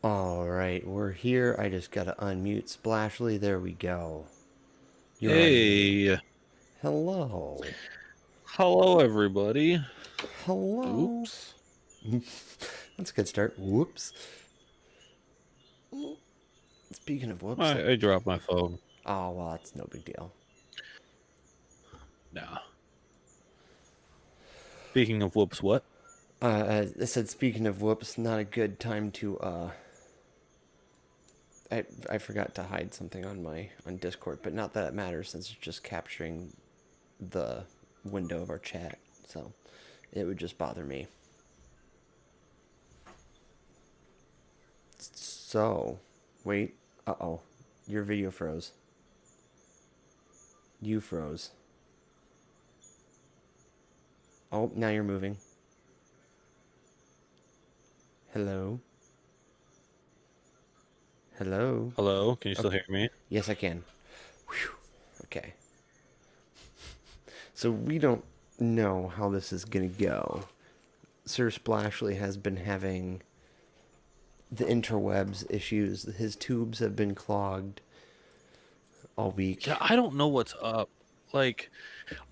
All right, we're here. I just gotta unmute Splashley. There we go. You're unmuted. Hey, Hello. hello everybody. Hello. Oops, That's a good start. Whoops. Speaking of whoops, I dropped my phone. oh well, that's no big deal. Nah. Speaking of whoops, what? I said speaking of whoops, not a good time to I forgot to hide something on Discord, but not that it matters since it's just capturing the window of our chat, so it would just bother me. So, wait. Uh-oh. Your video froze. You froze. Oh, now you're moving. Hello? Hello? Hello, can you still Okay. hear me? Yes, I can. Whew. Okay. So we don't know how this is going to go. Sir Splashley has been having the interwebs issues. His tubes have been clogged all Yeah, week. I don't know what's up. Like,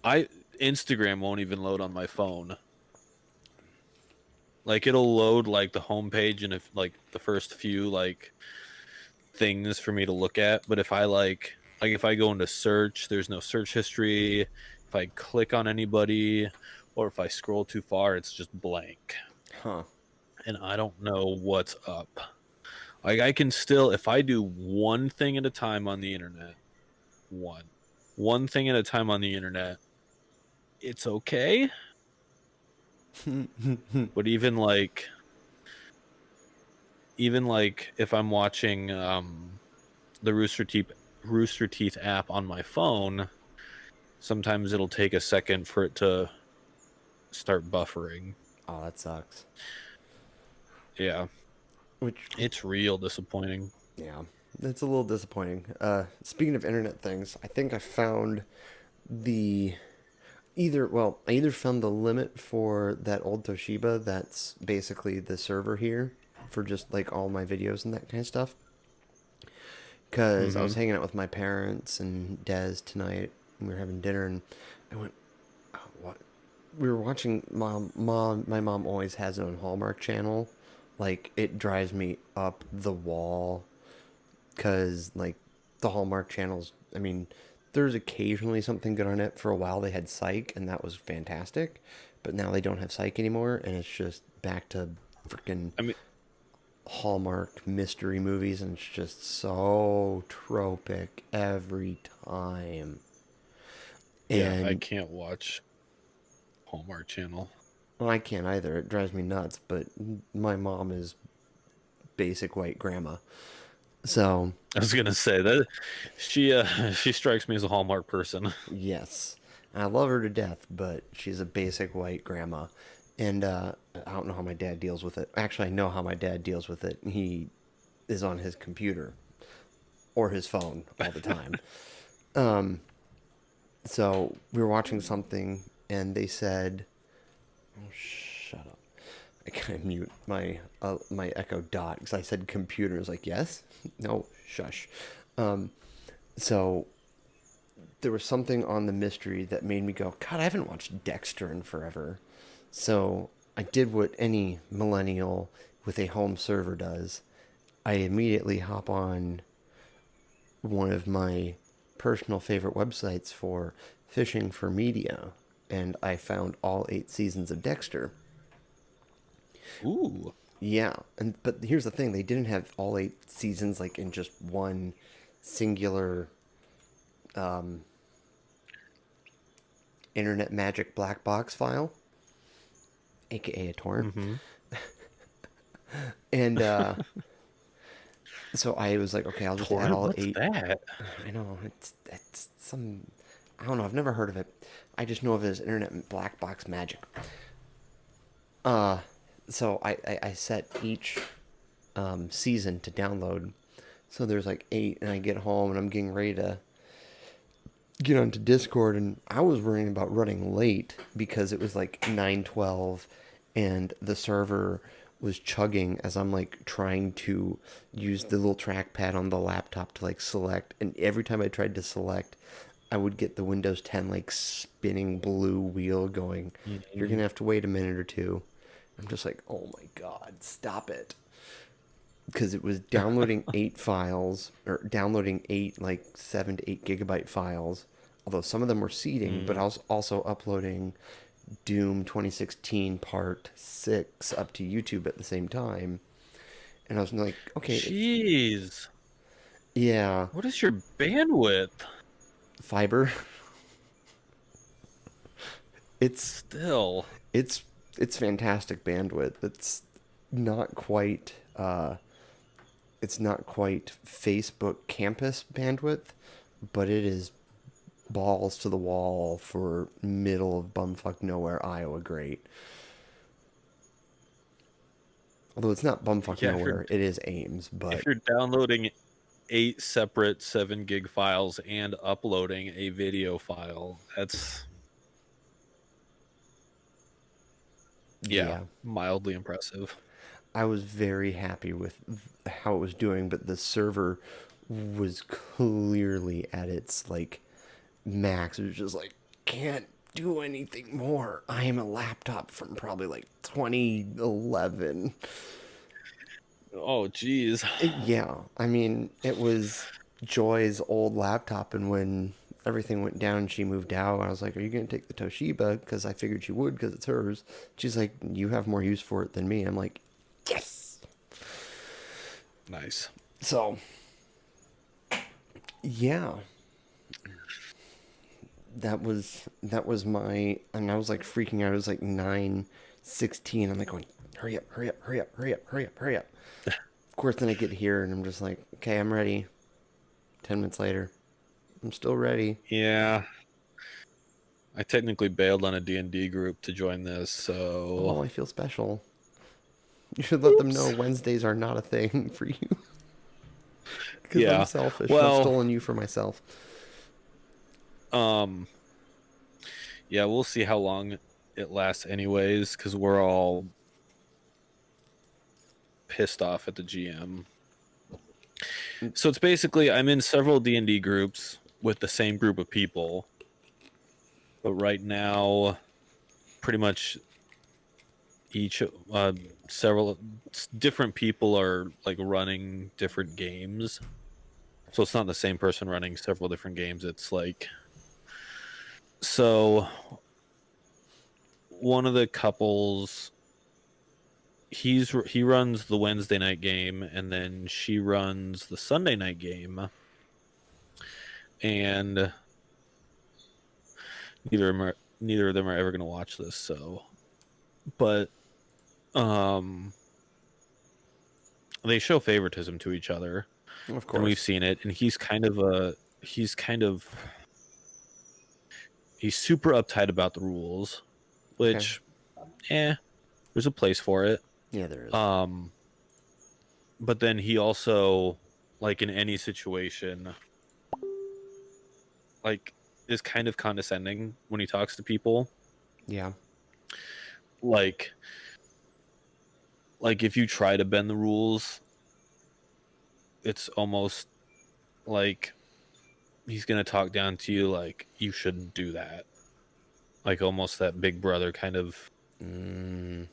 I Instagram won't even load on my phone. Like, it'll load like the homepage and if like the first few like things for me to look at, but if I like if I go into search, there's no search history. If I click on anybody or if I scroll too far, it's just blank. Huh. And I don't know what's up. Like I can still, if I do one thing at a time on the internet, one thing at a time on the internet, it's okay. But even like if I'm watching the Rooster Teeth app on my phone, sometimes it'll take a second for it to start buffering. Oh, that sucks. Yeah, Which, it's real disappointing. yeah, it's a little disappointing. Speaking of internet things, I think I found the I either found the limit for that old Toshiba that's basically the server here for just like all my videos and that kind of stuff. Because I was Mm-hmm. hanging out with my parents and Des tonight, and we were having dinner, and I went, oh, "What?" We were watching. My mom always has it on Hallmark Channel. Like it drives me up the wall because like the Hallmark channels. I mean, there's occasionally something good on it. For a while, they had Psych, and that was fantastic. But now they don't have Psych anymore, and it's just back to freaking I mean, Hallmark mystery movies, and it's just so tropic every time. yeah, I And can't watch Hallmark Channel. well, I can't either. It drives me nuts. But my mom is basic white grandma, so I was gonna say that she strikes me as a Hallmark person. yes, I love her to death. But she's a basic white grandma, and I don't know how my dad deals with it. Actually, I know how my dad deals with it. He is on his computer or his phone all the time. So we were watching something, and they said, "Oh, shut up." I can't mute my Echo Dot because I said computer. It's like yes, no, shush. So there was something on the mystery that made me go, God, I haven't watched Dexter in forever. So I did what any millennial with a home server does. I immediately hop on one of my personal favorite websites for fishing for media, and I found all 8 seasons of Dexter. Ooh, Yeah, and but here's the thing: they didn't have all 8 seasons like in just one singular internet magic black box file, aka a torrent. mm-hmm. And so I was like, okay, I'll just add Torrent. all What's eight. that? I know it's some, I don't know. I've never heard of it. I just know of it as internet black box magic. So I set each season to download. So there's like 8, and I get home and I'm getting ready to get onto Discord, and I was worrying about running late because it was like 9:12, and the server was chugging as I'm like trying to use the little trackpad on the laptop to like select, and every time I tried to select, I would get the Windows 10 like spinning blue wheel going. You're Mhm. gonna have to wait a minute or two. I'm just like, oh my god, stop it. Because it was downloading 8 files, or downloading 7 to 8 gigabyte files. Although some of them were seeding, but I Mm. was also uploading Doom 2016 Part 6 up to YouTube at the same time. And I was like, okay, Jeez. yeah, What is your bandwidth? fiber. It's Still. it's it's fantastic bandwidth. Not quite it's not quite Facebook campus bandwidth, but it is balls to the wall for middle of bumfuck nowhere Iowa great. Although it's not bumfuck Yeah, nowhere, it is Ames, if but you're downloading 8 separate 7 gig files and uploading a video file, that's, yeah, yeah. mildly impressive. I was very happy with how it was doing, but the server was clearly at its like max. It was just like, can't do anything more. I am a laptop from probably like 2011. Oh, geez. Yeah, I mean, it was Joy's old laptop, and when everything went down, she moved out. I was like, "Are you gonna take the Toshiba?" Because I figured she would, because it's hers. She's like, "You have more use for it than me." I'm like, "Yes." Nice. So, yeah, that was my, and I was like freaking out. It was like 9:16. I'm like going, "Hurry up! Hurry up! Hurry up! Hurry up! Hurry up! Hurry up!" Of course, then I get here, and I'm just like, "Okay, I'm ready." 10 minutes later, I'm still ready. Yeah, I technically bailed on a D&D group to join this, Oh, so I feel special. You should let them know oops. Wednesdays are not a thing for you. Because I'm Yeah. selfish and I've Well, stolen you for myself. um yeah, we'll see how long it lasts anyways, cuz we're all pissed off at the GM. So it's basically I'm in several D&D groups with the same group of people, but right now pretty much each several different people are like running different games. So it's not the same person running several different games. It's like, so one of the couples, he runs the Wednesday night game, and then she runs the Sunday night game, and neither of them are ever going to watch this. So, but um, they show favoritism to each other, Of and we've course. seen it. And he's kind of he's super uptight about the rules, Okay. which, there's a place for it. Yeah, there is. Um, but then he also, like in any situation, like is kind of condescending when he talks to people. Yeah. Like if you try to bend the rules, it's almost like he's gonna talk down to you like you shouldn't do that. Like almost that big brother kind of, Mm,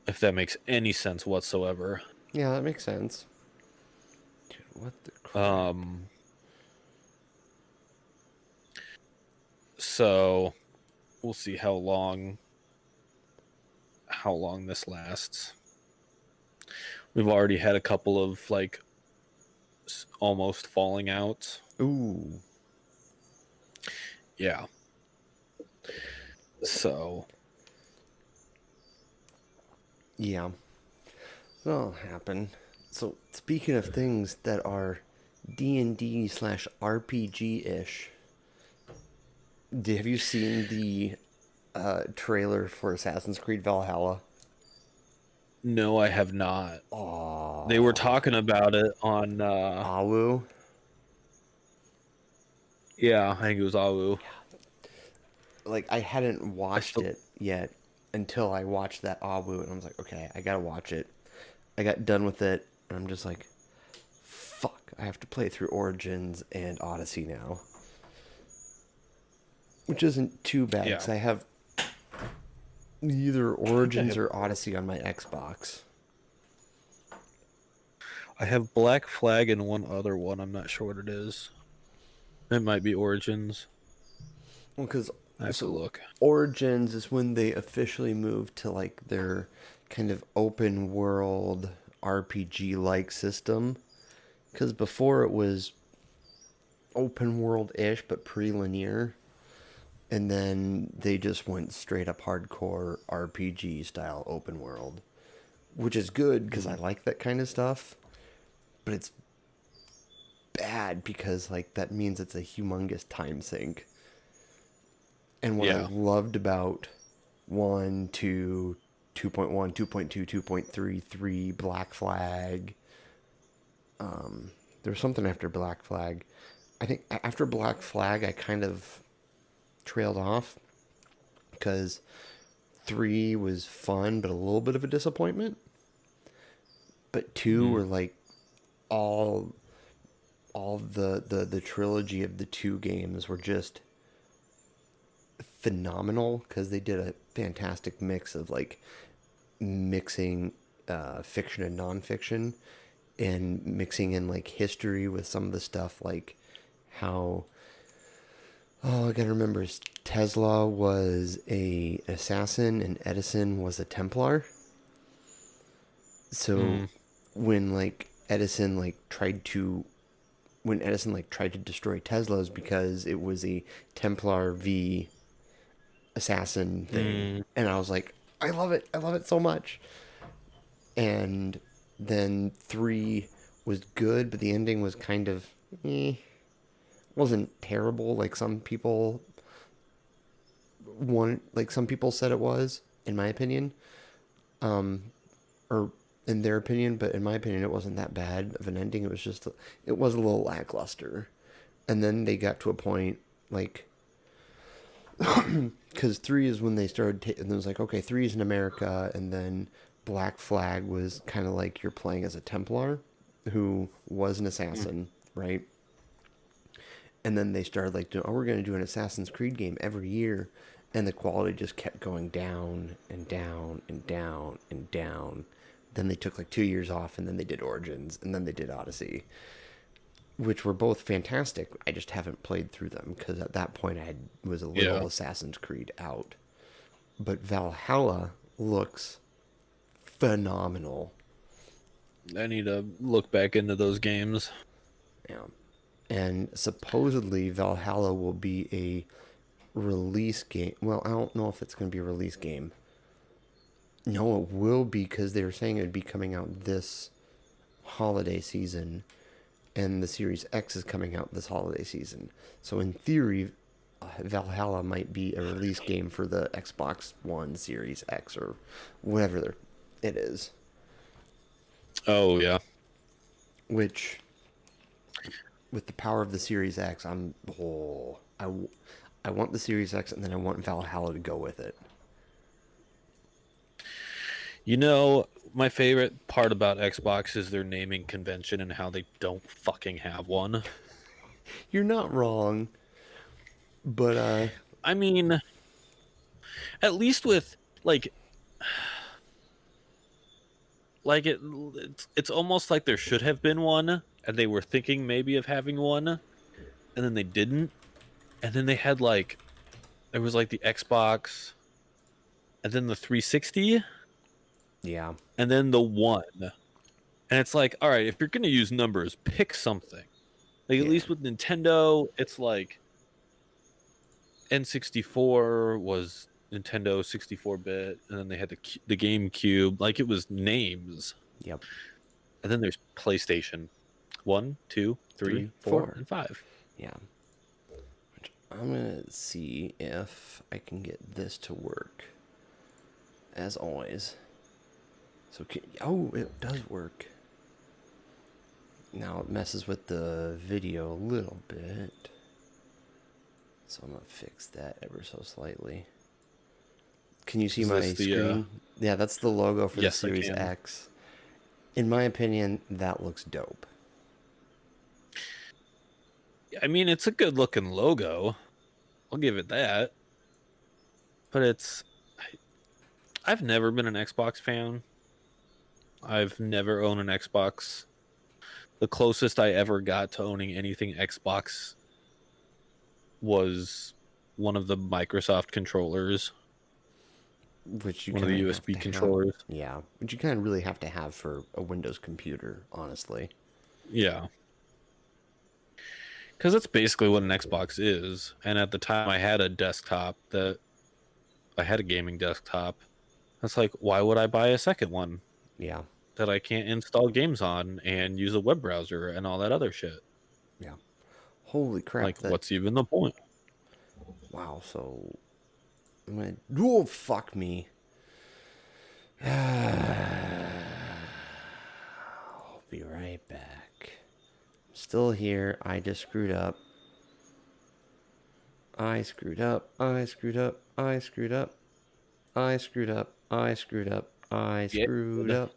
if that makes any sense whatsoever. yeah, that makes sense. Dude, what the crap? Um, so we'll see how long this lasts. We've already had a couple of like almost falling out. Ooh. Yeah. So, Yeah. That'll happen. So, speaking of things that are D&D slash RPG-ish, have you seen the trailer for Assassin's Creed Valhalla? no, I have not. They were Oh, talking about it on Awu. yeah, I think it was Awu. Like, I hadn't I watched still it yet until I watched that Awu, and I was like, okay, I gotta watch it. I got done with it, and I'm just like, fuck, I have to play through Origins and Odyssey now. Which isn't too bad, Yeah. because I have either Origins have or Odyssey on my Xbox. I have Black Flag and one other one. I'm not sure what it is. It might be Origins. Well, because I have to look. Origins is when they officially moved to like their kind of open world RPG like system. Because before it was open world ish, but pretty linear. And then they just went straight up hardcore RPG style open world, which is good because I like that kind of stuff. But it's bad because like that means it's a humongous time sink. And what I Yeah. loved about 1, 2, 2.1, 2.2, 2.3, 3, Black Flag. There was something after Black Flag. I think after Black Flag, I kind of trailed off because 3 was fun, but a little bit of a disappointment. But 2 were like all the trilogy of the 2 games were just phenomenal because they did a fantastic mix of like mixing fiction and nonfiction and mixing in like history with some of the stuff like how I gotta remember Tesla was a assassin and Edison was a Templar. So when like Edison like tried to when Edison like tried to destroy Tesla's because it was a Templar v assassin thing. And I was like, I love it. I love it so much. And then 3 was good, but the ending was kind of wasn't terrible like some people some people said it was, in my opinion. Or in their opinion, but in my opinion it wasn't that bad of an ending. It was a little lackluster. And then they got to a point like because 3 is when they started, and it was like, okay, 3 is in America, and then Black Flag was kind of like you're playing as a Templar who was an assassin, right? And then they started like, we're going to do an Assassin's Creed game every year, and the quality just kept going down and down and down and down. Then they took like 2 years off, and then they did Origins, and then they did Odyssey, which were both fantastic. I just haven't played through them because at that point was a little Assassin's Creed out. But Valhalla looks phenomenal. I need to look back into those games. Yeah. And supposedly Valhalla will be a release game. Well, I don't know if it's going to be a release game. No, it will be because they were saying it would be coming out this holiday season. And the Series X is coming out this holiday season. So in theory, Valhalla might be a release game for the Xbox One Series X or whatever it is. Oh, yeah. Which, with the power of the Series X, I want the Series X and then I want Valhalla to go with it. You know, my favorite part about Xbox is their naming convention and how they don't fucking have one. You're not wrong. But, I mean, at least with, it's almost like there should have been one, and they were thinking maybe of having one, and then they didn't. And then they had, there was, the Xbox, and then the 360, yeah. and then the One. And it's like, all right, if you're going to use numbers, pick something. Like, at least with Nintendo, it's like N64 was Nintendo 64-bit, and then they had the GameCube. Like, it was names. Yep. And then there's PlayStation 1, 2, 3, 4, and 5. Yeah. I'm going to see if I can get this to work. As always. So, it does work. Now it messes with the video a little bit. So I'm going to fix that ever so slightly. Can you see Is my this the screen? Yeah, that's the logo for the yes, I Series can. X. In my opinion, that looks dope. I mean, it's a good looking logo. I'll give it that. But I've never been an Xbox fan. I've never owned an Xbox. The closest I ever got to owning anything Xbox was one of the Microsoft controllers, Which you one of the kind of have USB to have. controllers. Yeah, which you kind of really have to have for a Windows computer, honestly. Yeah. Because that's basically what an Xbox is. And at the time, I had a desktop that I had a gaming desktop. That's like, why would I buy a second one Yeah, that I can't install games on and use a web browser and all that other shit? yeah. Holy crap! Like, That what's even the point? wow. So I'm gonna. Oh fuck me. I'll be right back. Still here. I just screwed up. I screwed up. I screwed up. I screwed up. I screwed up. I screwed up. I Yeah. screwed up.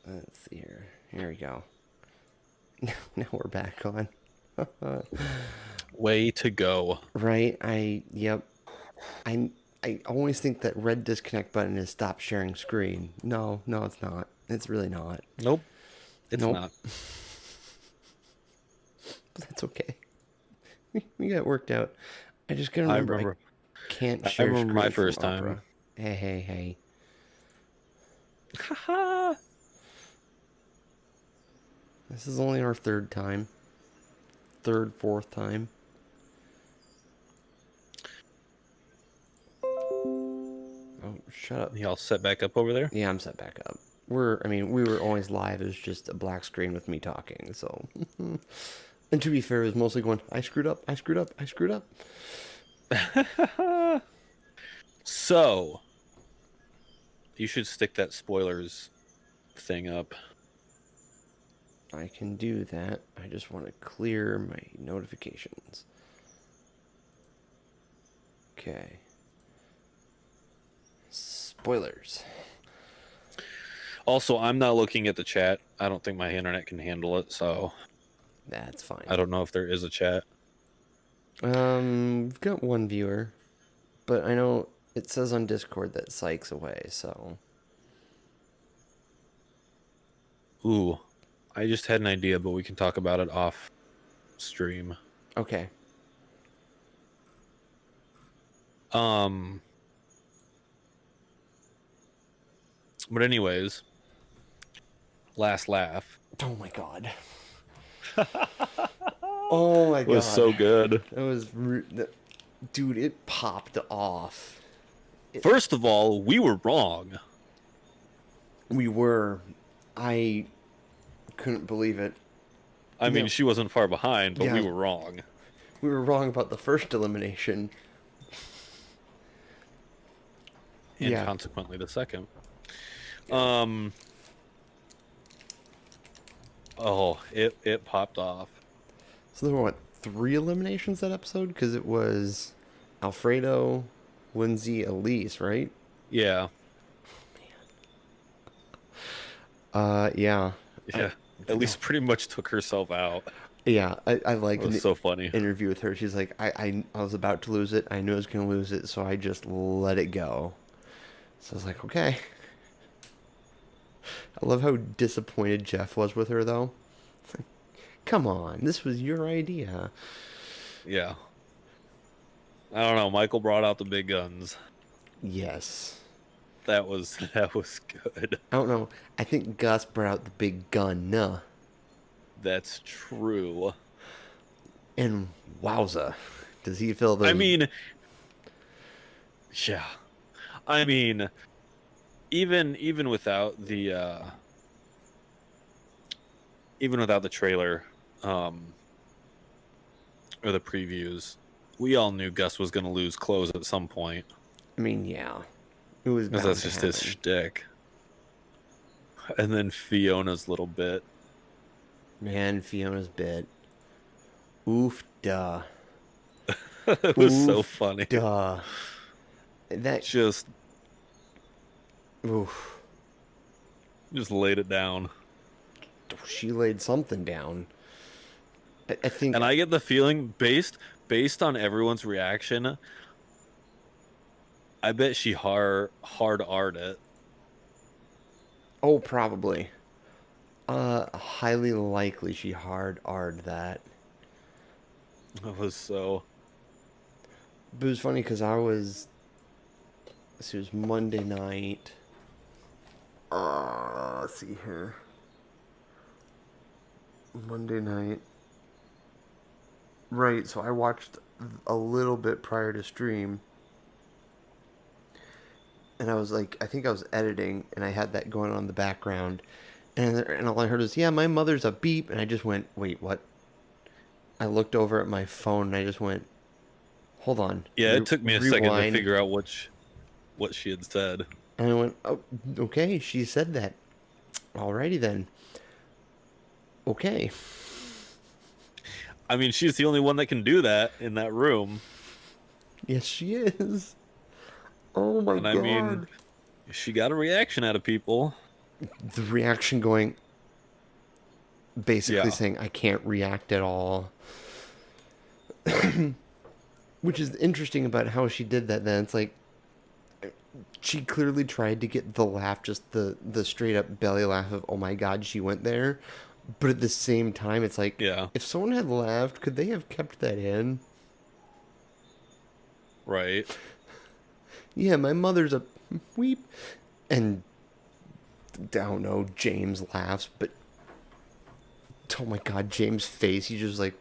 Let's see here. Here we go. Now we're back on. Way to go. Right? Yep. I I always think that red disconnect button is stop sharing screen. No, no, it's not. It's really not. Nope, it's Nope. not. But that's okay. We got it worked out. I just gotta I remember I remember. can't I share remember my screen from first Opera. time. Hey, hey, hey. Haha. This is only our third time. Third, fourth time. Oh, shut up. Y'all set back up over there? Yeah, I'm set back up. We were always live as just a black screen with me talking, so. And to be fair, it was mostly going, I screwed up, I screwed up, I screwed up. So, you should stick that spoilers thing up. I can do that. I just want to clear my notifications. Okay. Spoilers. Also, I'm not looking at the chat. I don't think my internet can handle it, so That's fine. I don't know if there is a chat. We've got one viewer, but I know it says on Discord that Psych's away, so. Ooh, I just had an idea, but we can talk about it off stream. Okay. But anyways, last laugh Oh my god. Oh my god. was so good. That was. Dude, it popped off. First of all, we were wrong. We were. I couldn't believe it. I mean, No. she wasn't far behind, but Yeah. we were wrong. We were wrong about the first elimination. And Yeah. consequently the second. Oh, it popped off. So there were what, 3 eliminations that episode? Because it was Alfredo, Lindsay, Elise, right? Yeah. Yeah. Yeah. At least pretty much took herself out. Yeah, I like It was so funny. interview with her. She's like, I was about to lose it. I knew I was going to lose it, so I just let it go. So I was like, okay. I love how disappointed Jeff was with her, though. Come on, this was your idea. Yeah. I don't know. Michael brought out the big guns. Yes. That was good. I don't know. I think Gus brought out the big gun. That's true. And wowza. Does he feel those... I mean, yeah. I mean, even without the trailer, or the previews, we all knew Gus was going to lose clothes at some point. yeah. It was Because bound that's to just his happen. shtick. And then Fiona's little bit. Man, Fiona's bit. Oof, duh. It was so Oof, funny. duh. That, Just oof. just laid it down. She laid something down. I think, And I get the feeling based on everyone's reaction, I bet she hard R'd it. oh, probably. Highly likely she hard R'd that. It was so But it was funny because this was Monday night. Let's see here. Monday night. Right, so I watched a little bit prior to stream, and I was like, I think I was editing, and I had that going on in the background, and all I heard was, "Yeah, my mother's a beep," and I just went, "Wait, what?" I looked over at my phone, and I just went, "Hold on, yeah, it took me a second to rewind," figure out what she had said. and I went, "Oh, okay, she said that. Alrighty then. Okay, I mean, she's the only one that can do that in that room. yes, she is." Oh my And I mean, god. she got a reaction out of people. The reaction going, basically Yeah. saying, I can't react at all. Which is interesting about how she did that then. It's like, she clearly tried to get the laugh, just the straight up belly laugh of, oh my god, she went there. But at the same time, it's like, Yeah. if someone had laughed, could they have kept that in? Right. Yeah, my mother's a weep. And, I don't know, James laughs, but, oh my god, James' face, he's just like,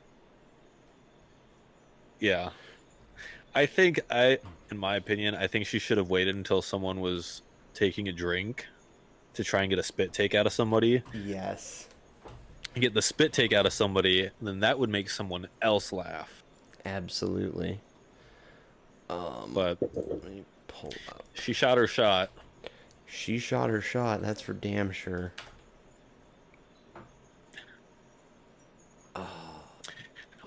Yeah. In my opinion, I think she should have waited until someone was taking a drink to try and get a spit take out of somebody. yes, Get the spit take out of somebody, then that would make someone else laugh. absolutely. But Let me pull up. she shot her shot. She shot her shot, that's for damn sure.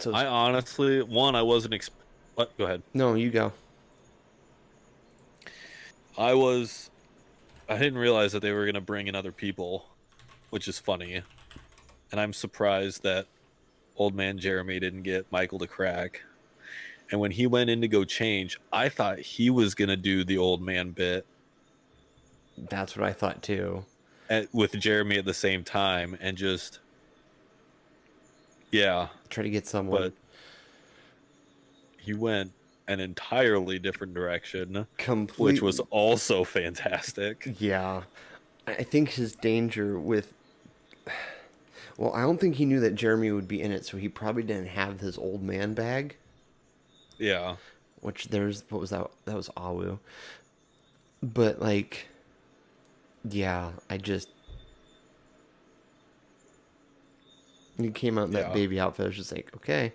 So, I honestly, one, I wasn't. What? Go ahead. no, you go. I was. I didn't realize that they were gonna bring in other people, which is funny, and I'm surprised that old man Jeremy didn't get Michael to crack. And when he went in to go change, I thought he was gonna do the old man bit That's what I thought too. with Jeremy at the same time, and just yeah. Try to get someone But he went an entirely different direction, which was completely. also fantastic. Yeah. I think his danger with. Well, I don't think he knew that Jeremy would be in it, so he probably didn't have his old man bag. Yeah, Which there's. What was that? That was Awu. But, like. Yeah, I just. He came out in that yeah, baby outfit. I was just like, okay.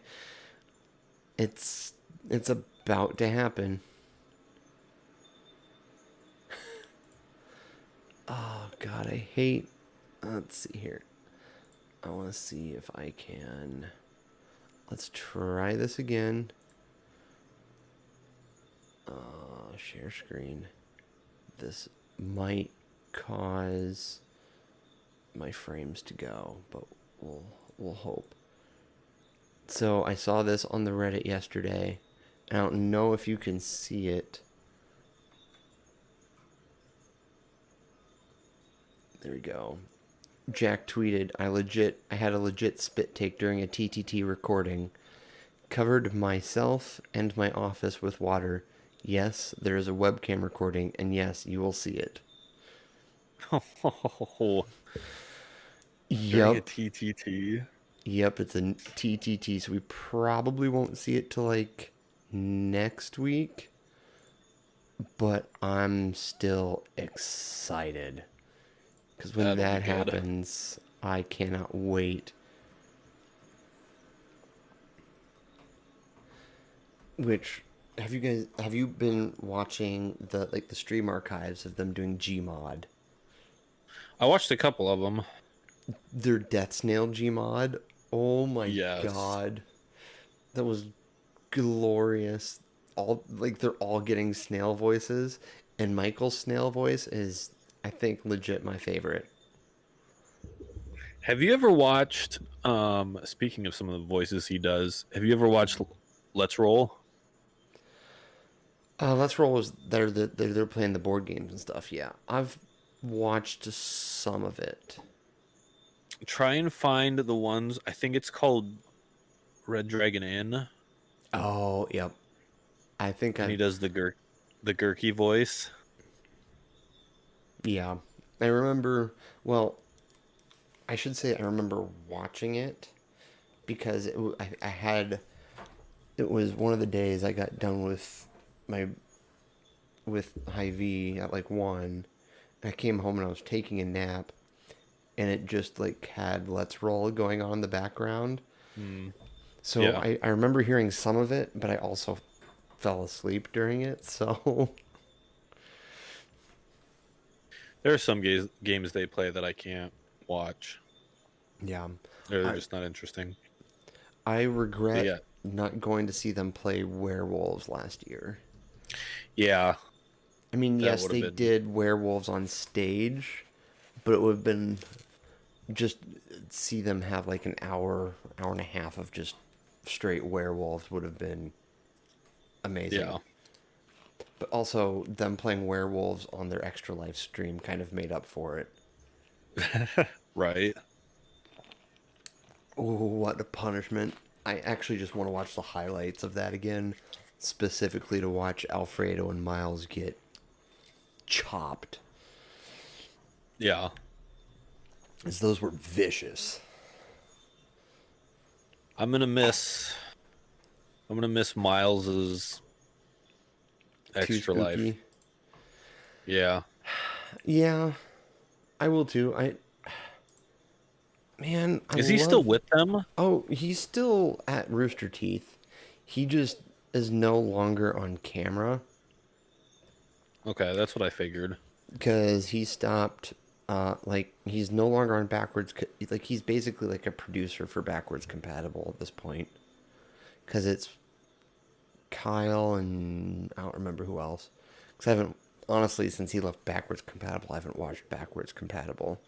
It's. It's about to happen. Oh, God, I hate. Let's see here. I want to see if I can. Let's try this again. Share screen. This might cause my frames to go, but we'll hope. So I saw this on the Reddit yesterday. I don't know if you can see it. There we go. Jack tweeted, I had a legit spit take during a TTT recording. Covered myself and my office with water. Yes, there is a webcam recording, and yes, you will see it. during a Yep. TTT. Yep, it's a TTT, so we probably won't see it till like next week. But I'm still excited. Because when That'll be that good. happens, I cannot wait. Which have you been watching the stream archives of them doing Gmod? I watched a couple of them. Their Death Snail Gmod. Oh my Yes. god. That was glorious. All like they're all getting snail voices, and Michael's snail voice is, I think, legit my favorite. Have you ever watched? Speaking of some of the voices he does, have you ever watched Let's Roll? Let's roll. Was they're playing the board games and stuff. Yeah, I've watched some of it. Try and find the ones. I think it's called Red Dragon Inn, Oh, yep. I think and I he does the Gurky voice. yeah. I remember. Well, I should say I remember watching it because I had it was one of the days I got done my with Hy-Vee at like 1. I came home and I was taking a nap, and it just like had Let's Roll going on in the background. Mm, So yeah, I remember hearing some of it, but I also fell asleep during it. So there are some games they play that I can't watch. yeah, They're I just not interesting. I But regret yeah, not going to see them play Werewolves last year. yeah, I mean, that yes, would have they been. did Werewolves on stage, but it would have been just see them have like an hour and a half of just straight werewolves would have been amazing. Yeah, But also them playing werewolves on their extra live stream kind of made up for it. right. Oh, what a punishment. I actually just want to watch the highlights of that again, specifically to watch Alfredo and Miles get chopped, Yeah, as those were vicious. I'm gonna miss. I'm gonna miss Miles's Too extra life. spooky. Yeah. Yeah, I will too. Man, I Is he still love. with them? Oh, he's still at Rooster Teeth. He just is no longer on camera Okay, that's what I figured. because he stopped. Like he's no longer on like he's basically like a producer for backwards compatible at this point. Because it's Kyle and I don't remember who else. Because I haven't honestly since he left backwards compatible, I haven't watched backwards compatible.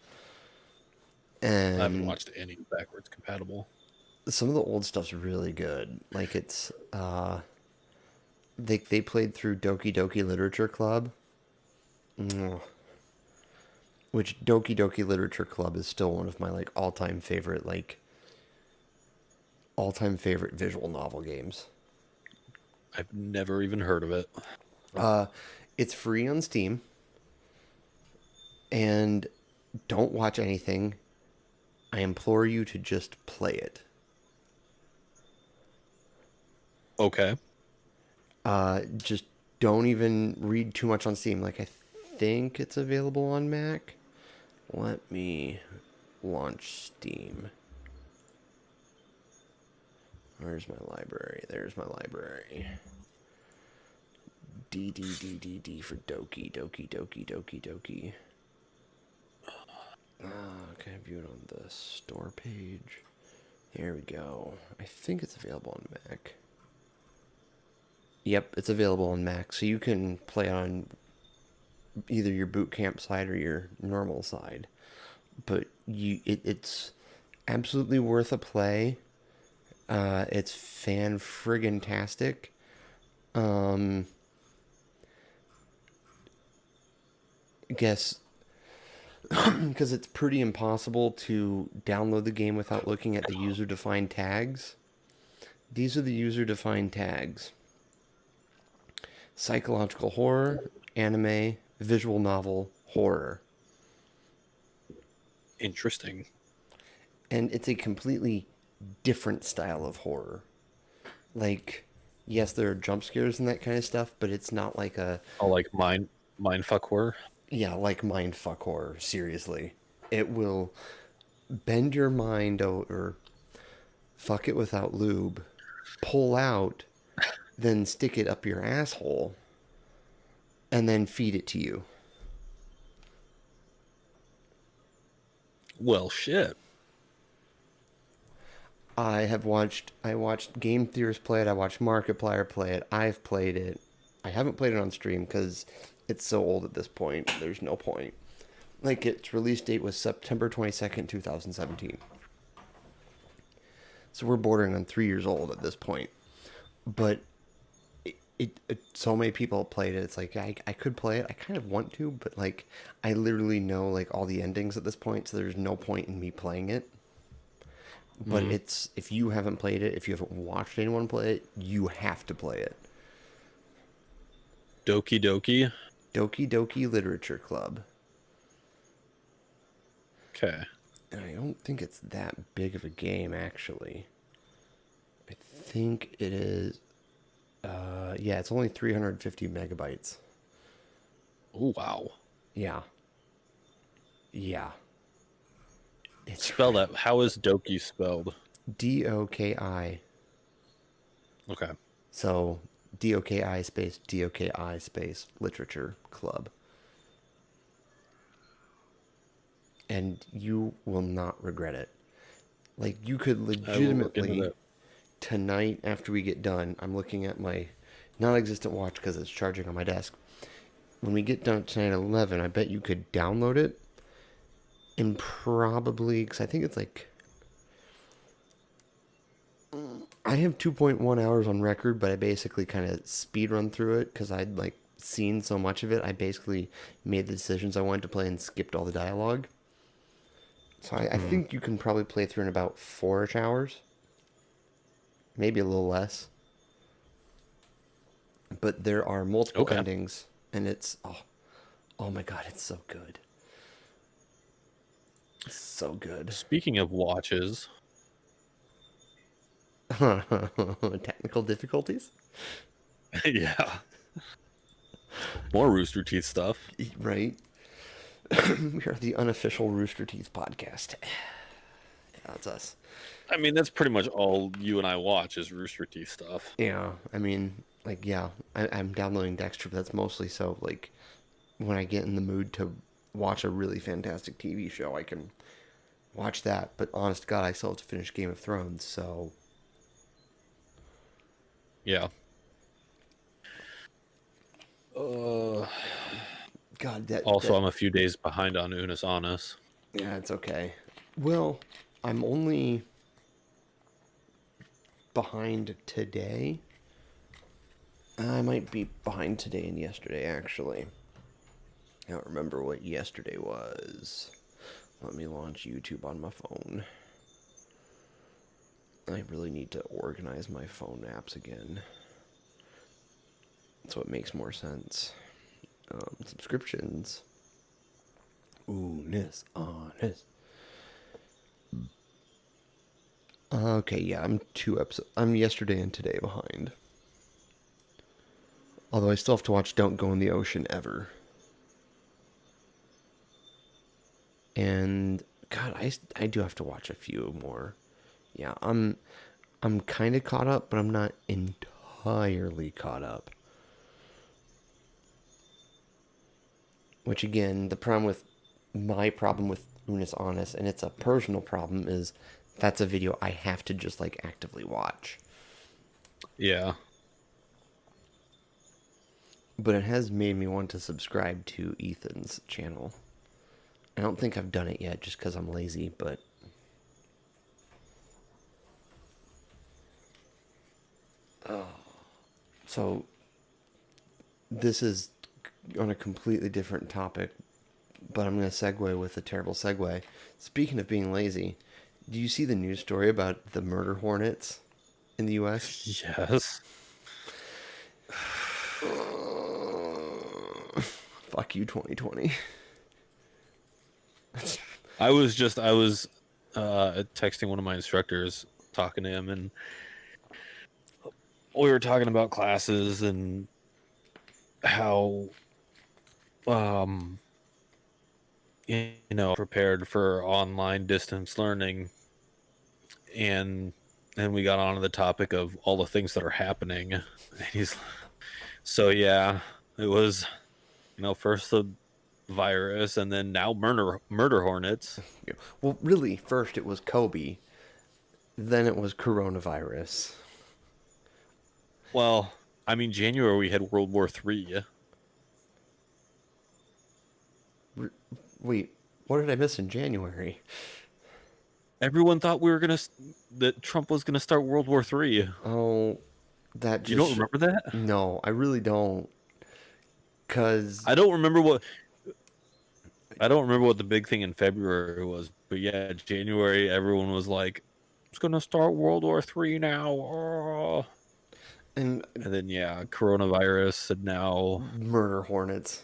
I haven't And watched any backwards compatible. some of the old stuff's really good. Like they played through Doki Doki Literature Club, which Doki Doki Literature Club is still one of my like all-time favorite visual novel games. I've never even heard of it. Uh it's free on Steam, and don't watch anything. I implore you to just play it. Okay. Just don't even read too much on Steam. Like I think it's available on Mac. Let me launch Steam. Where's my library? There's my library. D for Doki, Doki, Doki, Doki, Doki. Okay, view it on the store page. Here we go. I think it's available on Mac. Yep, it's available on Mac, so you can play on either your boot camp side or your normal side. But it's absolutely worth a play. It's fan friggin' tastic. Um, guess because it's pretty impossible to download the game without looking at the user defined tags. These are the user defined tags: psychological horror, anime, visual novel, horror. Interesting. And it's a completely different style of horror. Like, yes, there are jump scares and that kind of stuff, but it's not like Oh, like mindfuck horror. yeah, like mindfuck horror. Seriously, it will bend your mind or fuck it without lube, pull out, then stick it up your asshole, and then feed it to you. Well, shit. I watched Game Theorists play it. I watched Markiplier play it. I've played it. I haven't played it on stream because it's so old at this point. There's no point. Like its release date was September 22nd, 2017. So we're bordering on 3 years old at this point. But so many people played it. It's like I could play it. I kind of want to, but like I literally know like all the endings at this point, so there's no point in me playing it. But Mm. it's if you haven't played it, if you haven't watched anyone play it, you have to play it. Doki Doki. Doki Doki Literature Club. Okay. And I don't think it's that big of a game actually. I think it is. Yeah, it's only 350 megabytes. Oh wow. Yeah, yeah. It's Spell that. How is Doki spelled? Doki. Okay. So Doki space literature club. And you will not regret it. Like you could I will look into legitimately that. tonight after we get done, I'm looking at my non-existent watch because it's charging on my desk. When we get done tonight at 11, I bet you could download it and probably because I think it's like I have 2.1 hours on record, but I basically kind of speed run through it because I'd like seen so much of it. I basically made the decisions I wanted to play and skipped all the dialogue. So I Hmm. think you can probably play through in about 4-ish hours, maybe a little less. But there are multiple Okay. endings, and it's oh my god, it's so good, so good. Speaking of watches, Technical difficulties, yeah, more Rooster Teeth stuff. right? We are the unofficial Rooster Teeth podcast. That's us. I mean, that's pretty much all you and I watch is Rooster Teeth stuff. Yeah, I mean, like, yeah, I'm downloading Dexter, but that's mostly so, like, when I get in the mood to watch a really fantastic TV show, I can watch that. But honest to God, I still have to finish Game of Thrones, so. Yeah. Uh, God, also, I'm a few days behind on Unis Honest. yeah, it's okay. Well, I'm only behind today. I might be behind today and yesterday, actually. I don't remember what yesterday was. Let me launch YouTube on my phone. I really need to organize my phone apps again. So it makes more sense. Subscriptions. Ooh, honest. Okay, yeah, I'm 2 episodes. I'm yesterday and today behind. Although I still have to watch Don't Go in the Ocean Ever. And God, I do have to watch a few more. Yeah, I'm kind of caught up, but I'm not entirely caught up. Which again, my problem with Unis Honest, and it's a personal problem, is that's a video I have to just like actively watch. Yeah. But it has made me want to subscribe to Ethan's channel. I don't think I've done it yet just because I'm lazy, but. So, this is on a completely different topic, but I'm going to segue with a terrible segue. Speaking of being lazy, do you see the news story about the murder hornets in the U.S.? Yes. Fuck you, 2020. I was texting one of my instructors, talking to him, and we were talking about classes and how um prepared for online distance learning, and then we got onto the topic of all the things that are happening. And he's so yeah, it was first the virus and then now murder hornets. Well, really, first it was Kobe, Then it was coronavirus. Well, I mean, January we had World War III. Wait, what did I miss in January? Everyone thought that Trump was gonna start World War III. Oh, that You don't just remember that? no, I really don't. Cause I don't remember what I don't remember what the big thing in February was, but yeah, January everyone was like, "It's gonna start World War III now." Oh. and And then yeah, coronavirus, and now murder hornets,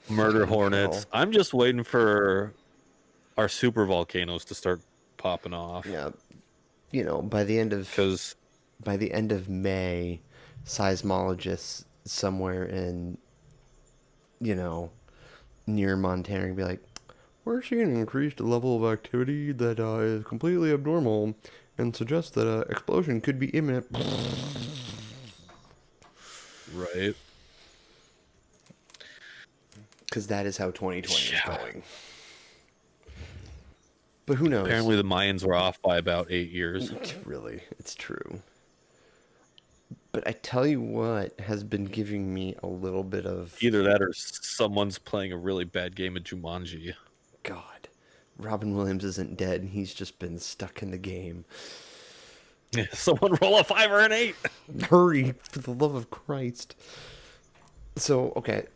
murder fucking hornets. hell. I'm just waiting for our super volcanoes to start popping off Yeah, you know, because by the end of May, seismologists somewhere in, you know, near Montana will be like, we're seeing an increased level of activity that is completely abnormal and suggests that an explosion could be imminent. right, Because that is how 2020 is yeah. going. But who knows? Apparently the Mayans were off by about 8 years. Really, it's true. But I tell you what has been giving me a little bit of Either that or someone's playing a really bad game of Jumanji. God. Robin Williams isn't dead, he's just been stuck in the game. Someone roll a 5 or an 8. Hurry, for the love of Christ. So, okay,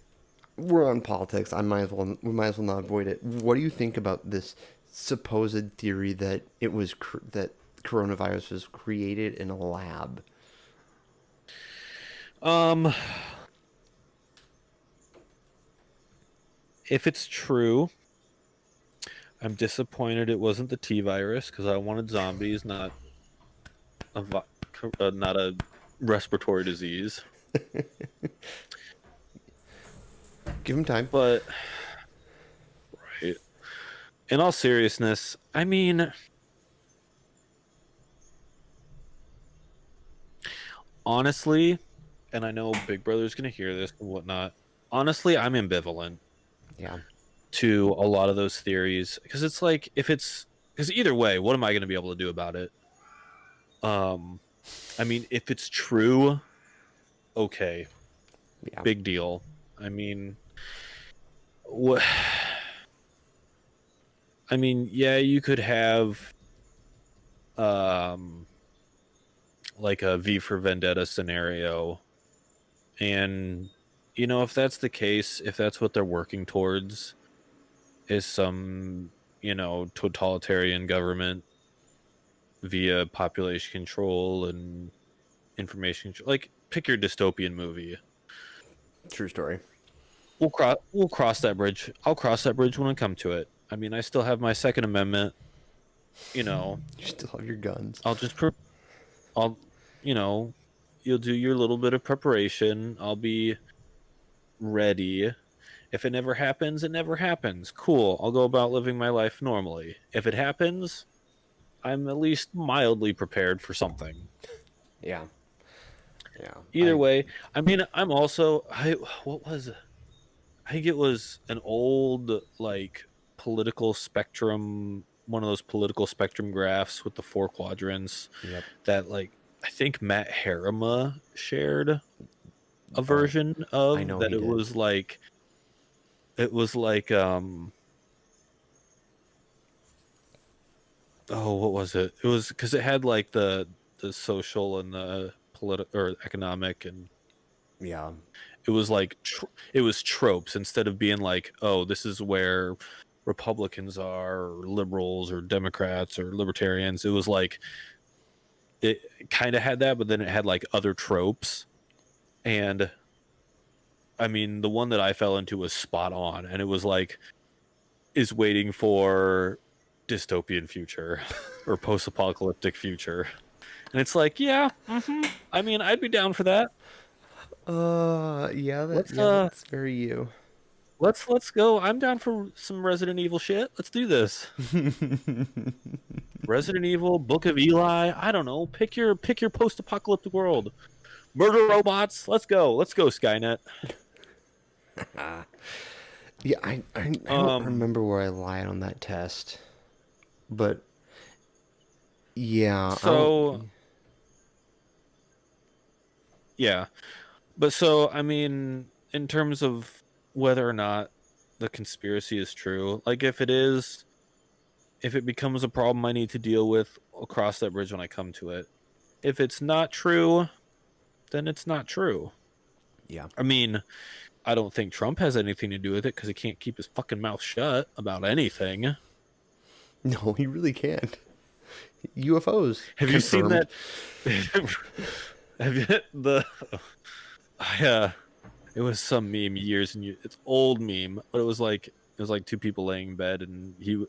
we're on politics. We might as well not avoid it. What do you think about this supposed theory that that coronavirus was created in a lab? Um, if it's true, I'm disappointed it wasn't the T virus because I wanted zombies, a not a respiratory disease. Give him time. But right, in all seriousness, I mean, honestly, and I know Big Brother's gonna hear this and whatnot. Honestly, I'm ambivalent Yeah. to a lot of those theories because it's like because either way, what am I gonna be able to do about it? Um, I mean, if it's true, okay, Yeah. big deal. I mean, what? I mean, yeah, you could have um like a V for Vendetta scenario, and if that's the case, if that's what they're working towards, is some totalitarian government via population control and information like pick your dystopian movie. True story. We'll cross that bridge. I'll cross that bridge when I come to it. I mean, I still have my Second Amendment. You know, You still have your guns. I'll just I'll you know you'll do your little bit of preparation. I'll be ready. If it never happens, it never happens. Cool. I'll go about living my life normally. If it happens, I'm at least mildly prepared for something. Yeah. Yeah. Either way, I mean, what was it? I think it was an old like political spectrum, one of those political spectrum graphs with the four quadrants Yep. that like I think Matt Harriman shared a Oh, version I of know that. he did. It was like oh, what was it? It was because it had like the social and the political or economic, and Yeah. it was like it was tropes instead of being like, oh, this is where Republicans are, or liberals, or Democrats, or libertarians. It was like it kind of had that, but then it had like other tropes. And I mean, the one that I fell into was spot on, and it was like is waiting for dystopian future or post-apocalyptic future. And it's like, yeah, I mean, I'd be down for that. Yeah, Let's that's very you. let's go. I'm down for some Resident Evil shit. Let's do this. Resident Evil, Book of Eli. I don't know. Pick your post-apocalyptic world. Murder robots. Let's go. Let's go, Skynet. Yeah, I don't Um, remember where I lied on that test, but Yeah, I don't. So yeah, but so I mean, in terms of whether or not the conspiracy is true, like if it is, if it becomes a problem I need to deal with, I'll cross that bridge when I come to it. If it's not true, then it's not true. Yeah. I mean, I don't think Trump has anything to do with it because he can't keep his fucking mouth shut about anything. No, he really can't. UFOs Have you seen confirmed. that? Have you the? I, it was some meme years and years. It's old meme, but it was like two people laying in bed, and the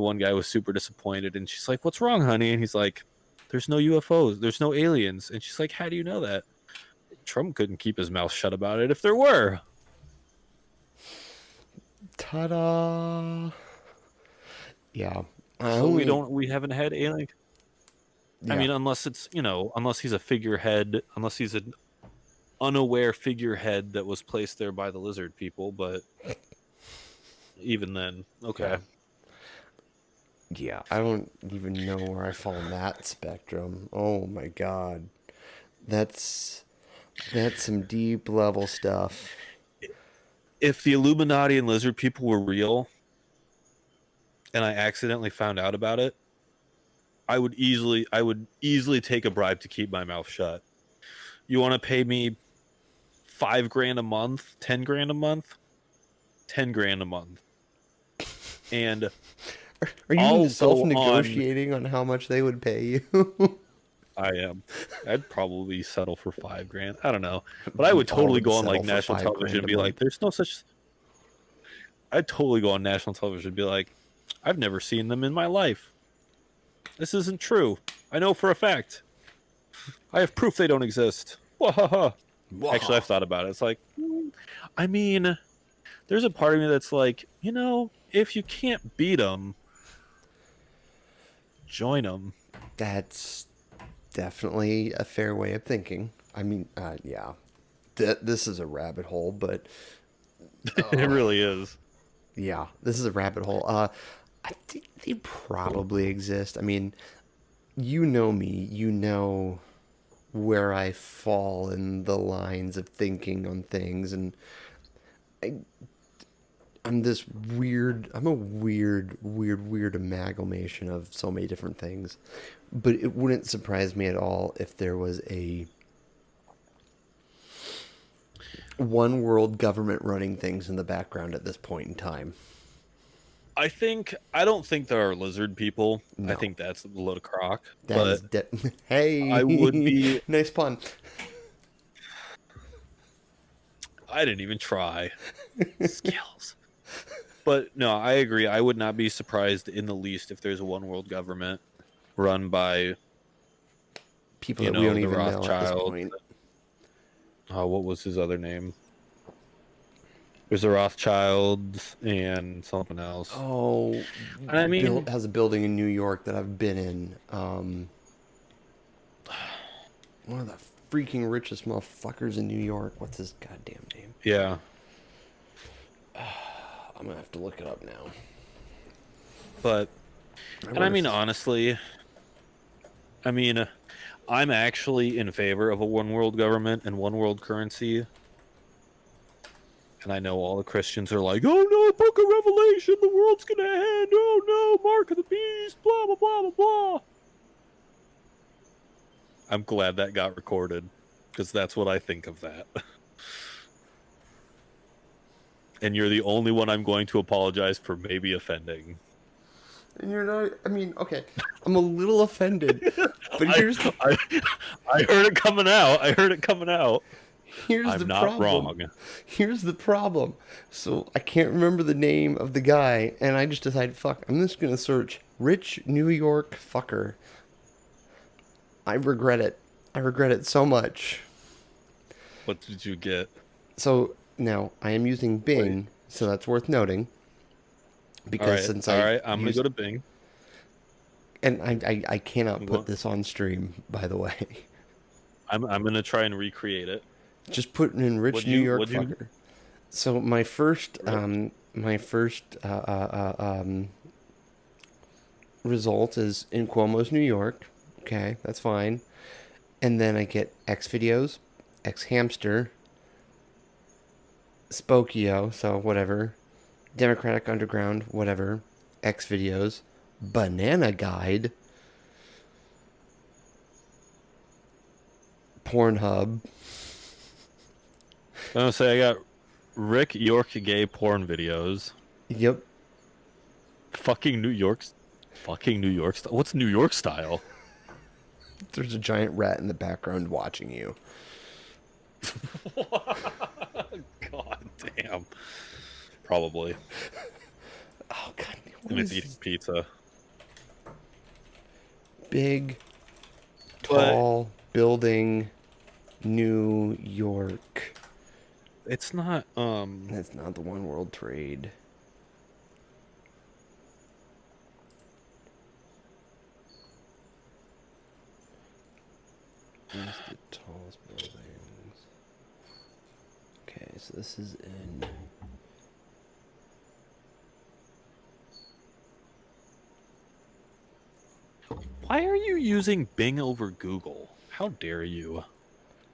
one guy was super disappointed, and she's like, "What's wrong, honey?" And he's like, "There's no UFOs. There's no aliens." And she's like, "How do you know that?" Trump couldn't keep his mouth shut about it if there were. Ta-da! Yeah. I So only. we haven't had alien. I Yeah. mean, unless it's unless he's a figurehead, unless he's an unaware figurehead that was placed there by the lizard people. But even then, okay. Yeah. Yeah. I don't even know where I fall in that spectrum. Oh my God. That's that's some deep level stuff. If the Illuminati and lizard people were real, and I accidentally found out about it, I would easily take a bribe to keep my mouth shut. You want to pay me 5 grand a month, 10 grand a month, 10 grand a month, and Are you I'll in go on. self-negotiating on how much they would pay you? I am. I'd probably settle for 5 grand. I don't know, but I We would all totally would go on settle like for national five television grand and a be like, month. "There's no such." I'd totally go on national television and be like, "I've never seen them in my life. This isn't true. I know for a fact. I have proof they don't exist." Wahaha. Actually, Whoa. I've thought about it. It's like, I mean, there's a part of me that's like, if you can't beat them, join them. That's definitely a fair way of thinking. I mean, yeah, this is a rabbit hole, but It really is. yeah, this is a rabbit hole. I think they probably exist. I mean, you know me, you know where I fall in the lines of thinking on things, and I, I'm a weird amalgamation of so many different things. But it wouldn't surprise me at all if there was a one world government running things in the background at this point in time. I don't think there are lizard people. I No, think that's a load of crock. that is But I would hey, be. nice pun. I didn't even try. Skills. But no, I agree. I would not be surprised in the least if there's a one world government run by, People that we don't the even know at this Rothschilds. point. Oh, what was his other name? There's the Rothschilds and something else. Oh, And I Bill mean, has a building in New York that I've been in. One of the freaking richest motherfuckers in New York. What's his goddamn name? yeah. I'm gonna have to look it up now. But, I and I wonder mean, if honestly, I mean, I'm actually in favor of a one world government and one world currency. And I know all the Christians are like, "Oh no, Book of Revelation, the world's gonna end. Oh no, Mark of the Beast, blah blah blah blah blah." I'm glad that got recorded because that's what I think of that. And you're the only one I'm going to apologize for maybe offending. and you're not. I mean, okay, I'm a little offended, but I, I I heard it coming out. I heard it coming out. here's the I'm not problem. wrong. Here's the problem. So I can't remember the name of the guy, and I just decided, fuck, I'm just gonna search rich New York fucker. I regret it. I regret it so much. What did you get? So now I am using Wait. Bing, so that's worth noting All because right. since All I right. I'm gonna go used to Bing. and I cannot I'm put going. this on stream, by the way. I'm gonna try and recreate it. Just putting in rich New York Would you? fucker. So my first Rich? result is in Cuomo's New York. Okay, that's fine. And then I get X videos, X hamster, Spokio, so whatever, Democratic Underground, whatever, X videos, Banana Guide, Pornhub. I'm gonna say I got Rick York gay porn videos. Yep. Fucking New York. Fucking New York style. What's New York style? There's a giant rat in the background watching you. God damn. Probably. Oh god. And it's eating pizza. Big, tall building, New York. It's not. That's not the One World Trade. Where's the tallest buildings? Okay, so this is in. Why are you using Bing over Google? How dare you?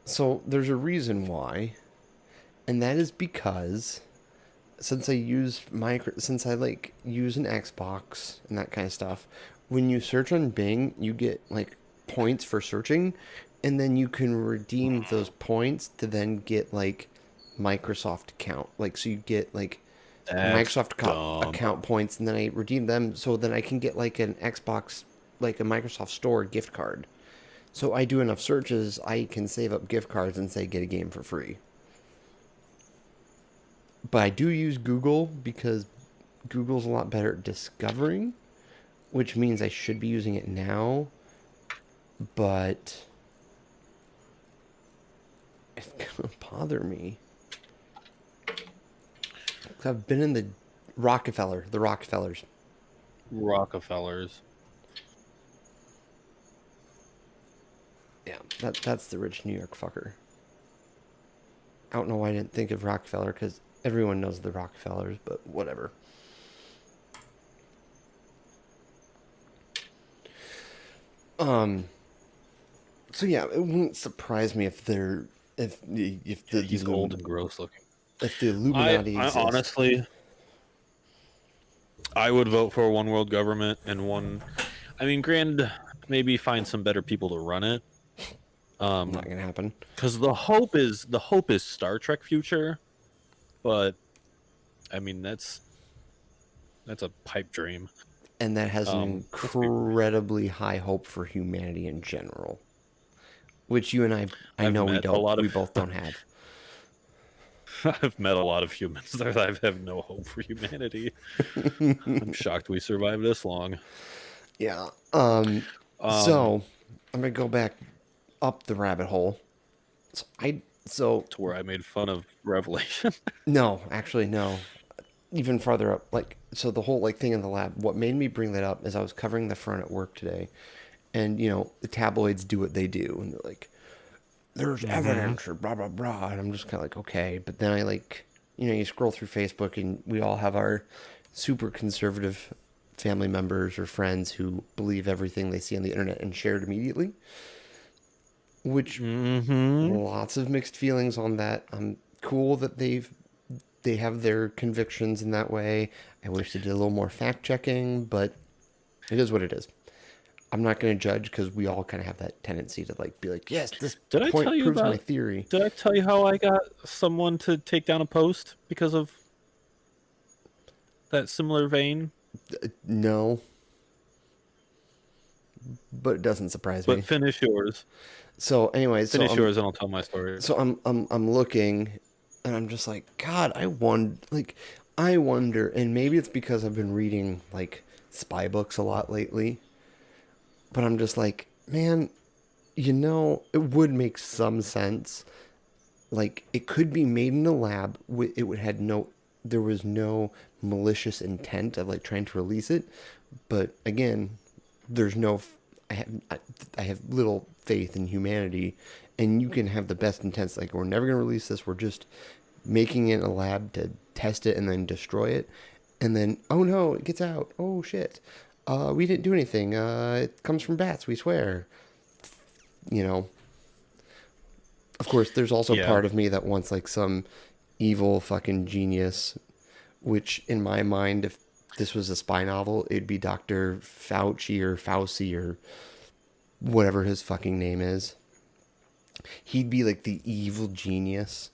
So there's a reason why, and that is because since I use since I like use an Xbox and that kind of stuff, when you search on Bing, you get like points for searching, and then you can redeem those points to then get like Microsoft account. Like so you get like That's dumb. account points, and then I redeem them so then I can get like an Xbox, like a Microsoft Store gift card. So I do enough searches, I can save up gift cards and say get a game for free. But I do use Google because Google's a lot better at discovering, which means I should be using it now. But it's gonna bother me. 'Cause I've been in the Rockefellers. Rockefellers. Yeah, that's the rich New York fucker. I don't know why I didn't think of Rockefeller because everyone knows the Rockefellers, but whatever. So yeah, it wouldn't surprise me if they're if the He's old and gross looking. if the Illuminati I exists. honestly, I would vote for a one world government and one. I mean, granted, maybe find some better people to run it. Not gonna happen. Because the hope is Star Trek future, but I mean that's a pipe dream. And that has an incredibly high hope for humanity in general, which you and I know we both don't have. I've met a lot of humans that I have no hope for humanity. I'm shocked we survived this long. Yeah. So I'm gonna go back up the rabbit hole. To where I made fun of Revelation. No, actually no. Even farther up, like so the whole like thing in the lab. What made me bring that up is I was covering the front at work today, and you know the tabloids do what they do, and they're like, "There's evidence," or blah blah blah, and I'm just kind of like, okay. But then I like, you know, you scroll through Facebook, and we all have our super conservative family members or friends who believe everything they see on the internet and share it immediately. Which lots of mixed feelings on that. I'm cool that they have their convictions in that way. I wish they did a little more fact checking, but it is what it is. I'm not going to judge because we all kind of have that tendency to like be like, yes, this point proves my theory. Did I tell you how I got someone to take down a post because of that similar vein? No, but it doesn't surprise me. But finish yours. So, anyways, finish yours, and I'll tell my story. So I'm looking, and I'm just like, God, I wonder, and maybe it's because I've been reading like spy books a lot lately. But I'm just like, man, you know, it would make some sense. Like, it could be made in a lab. There was no malicious intent of like trying to release it. But again, I have little faith in humanity, and you can have the best intents. Like, we're never going to release this. We're just making it in a lab to test it and then destroy it. And then, oh no, it gets out. Oh shit. We didn't do anything. It comes from bats, we swear. You know, of course, there's also Yeah. part of me that wants like some evil fucking genius, which in my mind, if this was a spy novel, it'd be Dr. Fauci or Fauci or whatever his fucking name is. He'd be like the evil genius,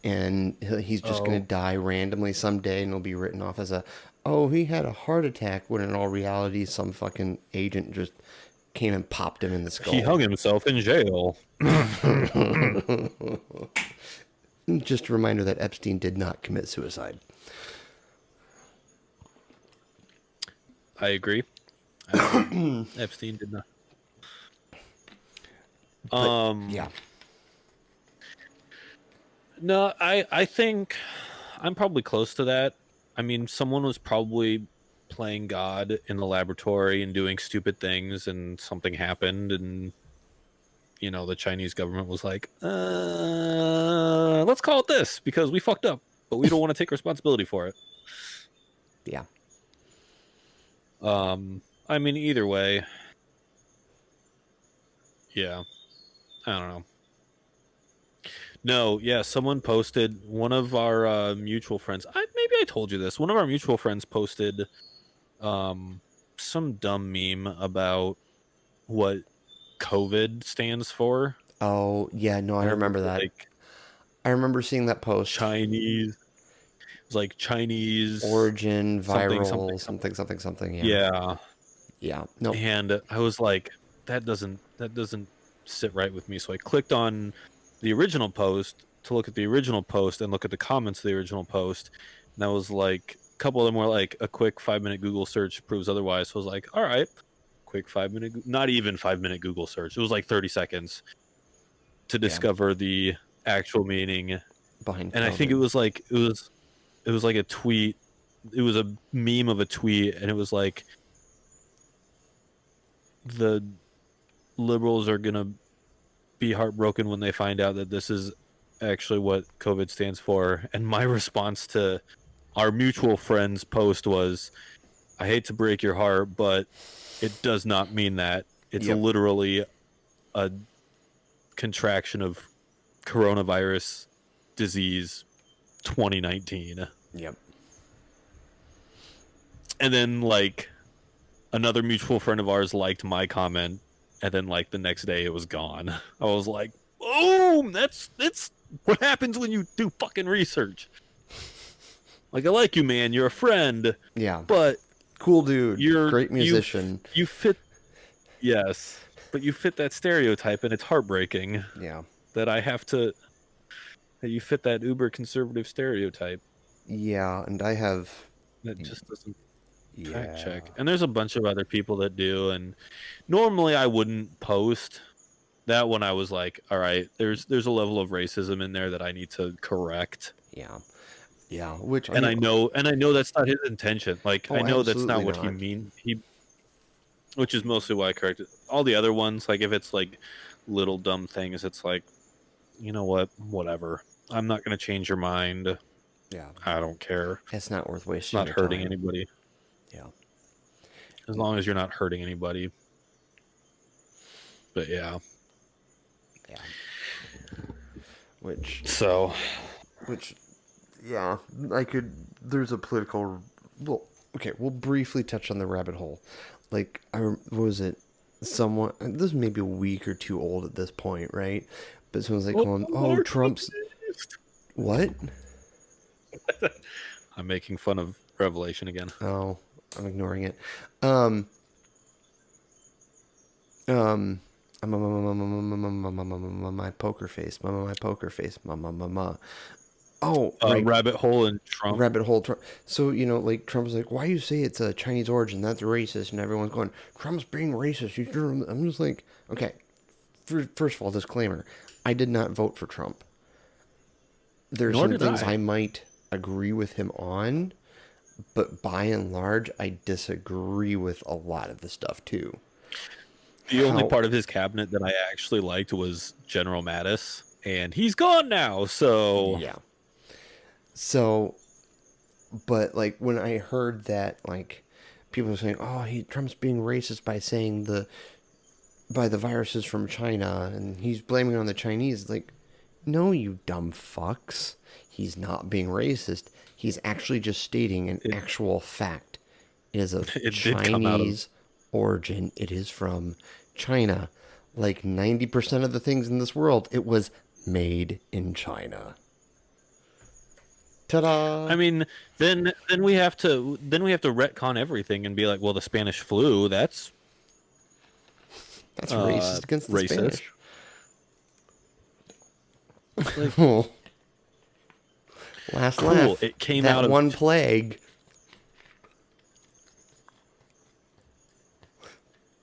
and he's just gonna Oh, die randomly someday, and it'll be written off as a, oh, he had a heart attack, when in all reality, some fucking agent just came and popped him in the he skull. hung himself in jail. Just a reminder that Epstein did not commit suicide. I agree. I agree. Epstein did not. But Um, yeah, no, I think I'm probably close to that. I mean, someone was probably playing God in the laboratory and doing stupid things, and something happened, and the Chinese government was like, let's call it this because we fucked up, but we don't want to take responsibility for it. yeah. I mean, either way, yeah, I don't know. No, yeah, someone posted, one of our mutual friends. Maybe I told you this. One of our mutual friends posted um some dumb meme about what COVID stands for, Oh, yeah, no, I and it was remember that. like I remember seeing that post. Chinese. It was like Chinese Origin, something something viral, something. something, something, something. Yeah, Yeah, yeah. No, and I was like, that doesn't sit right with me. So I clicked on the original post to look at the original post and look at the comments of the original post, and I was like, a couple of them were like, a quick 5 minute Google search proves otherwise. So I was like, all right, quick 5 minute, not even 5 minute Google search. It was like 30 seconds to yeah. discover the actual meaning, Behind and I think it COVID. was like it was like a tweet. It was a meme of a tweet, and it was like, the liberals are gonna be heartbroken when they find out that this is actually what COVID stands for. And my response to our mutual friend's post was, I hate to break your heart, but it does not mean that. It's Yep, literally a contraction of coronavirus disease 2019. yep. And then, like, another mutual friend of ours liked my comment, and then, like, the next day it was gone. I was like, boom, that's what happens when you do fucking research. Like, I like you, man, you're a friend, Yeah. but Cool dude. you're Great you musician. you fit, yes, but you fit that stereotype, and it's heartbreaking Yeah. that I have to that you fit that uber conservative stereotype Yeah, and I have. that just doesn't fact Yeah. check. And there's a bunch of other people that do, and normally I wouldn't post that one. I was like, all right, there's a level of racism in there that I need to correct. Yeah. Yeah. Which, I And mean, I know that's not his intention. Like, I oh, know that's absolutely not what he not. mean. Which is mostly why I corrected all the other ones. Like, if it's like little dumb things, it's like, you know what, whatever. I'm not gonna change your mind. Yeah. I don't care. It's not worth It's wasting not your hurting time. anybody. Yeah. As long as you're not hurting anybody. But yeah. Yeah. Which, So which, yeah, I could. There's a political. Well, okay, we'll briefly touch on the rabbit hole. Like, what was it? Someone. This is maybe a week or two old at this point, right? But someone's like oh, going, "Oh, Lord, Trump's what? I'm making fun of Revelation again. Oh, I'm ignoring it. Um, um, my poker face, my poker face, ma. Oh, right, Rabbit hole and Trump. rabbit hole. Trump. So like Trump's like, why you say it's a Chinese origin? That's racist, and everyone's going, Trump's being racist. I'm just like, okay. First of all, disclaimer: I did not vote for Trump. There's Nor some did things I. I might agree with him on, but by and large, I disagree with a lot of the stuff too. The only How? part of his cabinet that I actually liked was General Mattis, and he's gone now. So Yeah. So, but like when I heard that, like people are saying, "Oh, Trump's being racist by saying the viruses from China, and he's blaming it on the Chinese." Like, no, you dumb fucks. He's not being racist. He's actually just stating an It actual fact. It is of it did come out of Chinese origin. It is from China. Like 90% of the things in this world, it was made in China. Ta-da! I mean, then we have to retcon everything and be like, well, the Spanish flu, that's That's racist against the racist. Spanish. Like, Oh, last cool. laugh. It came That out of one plague.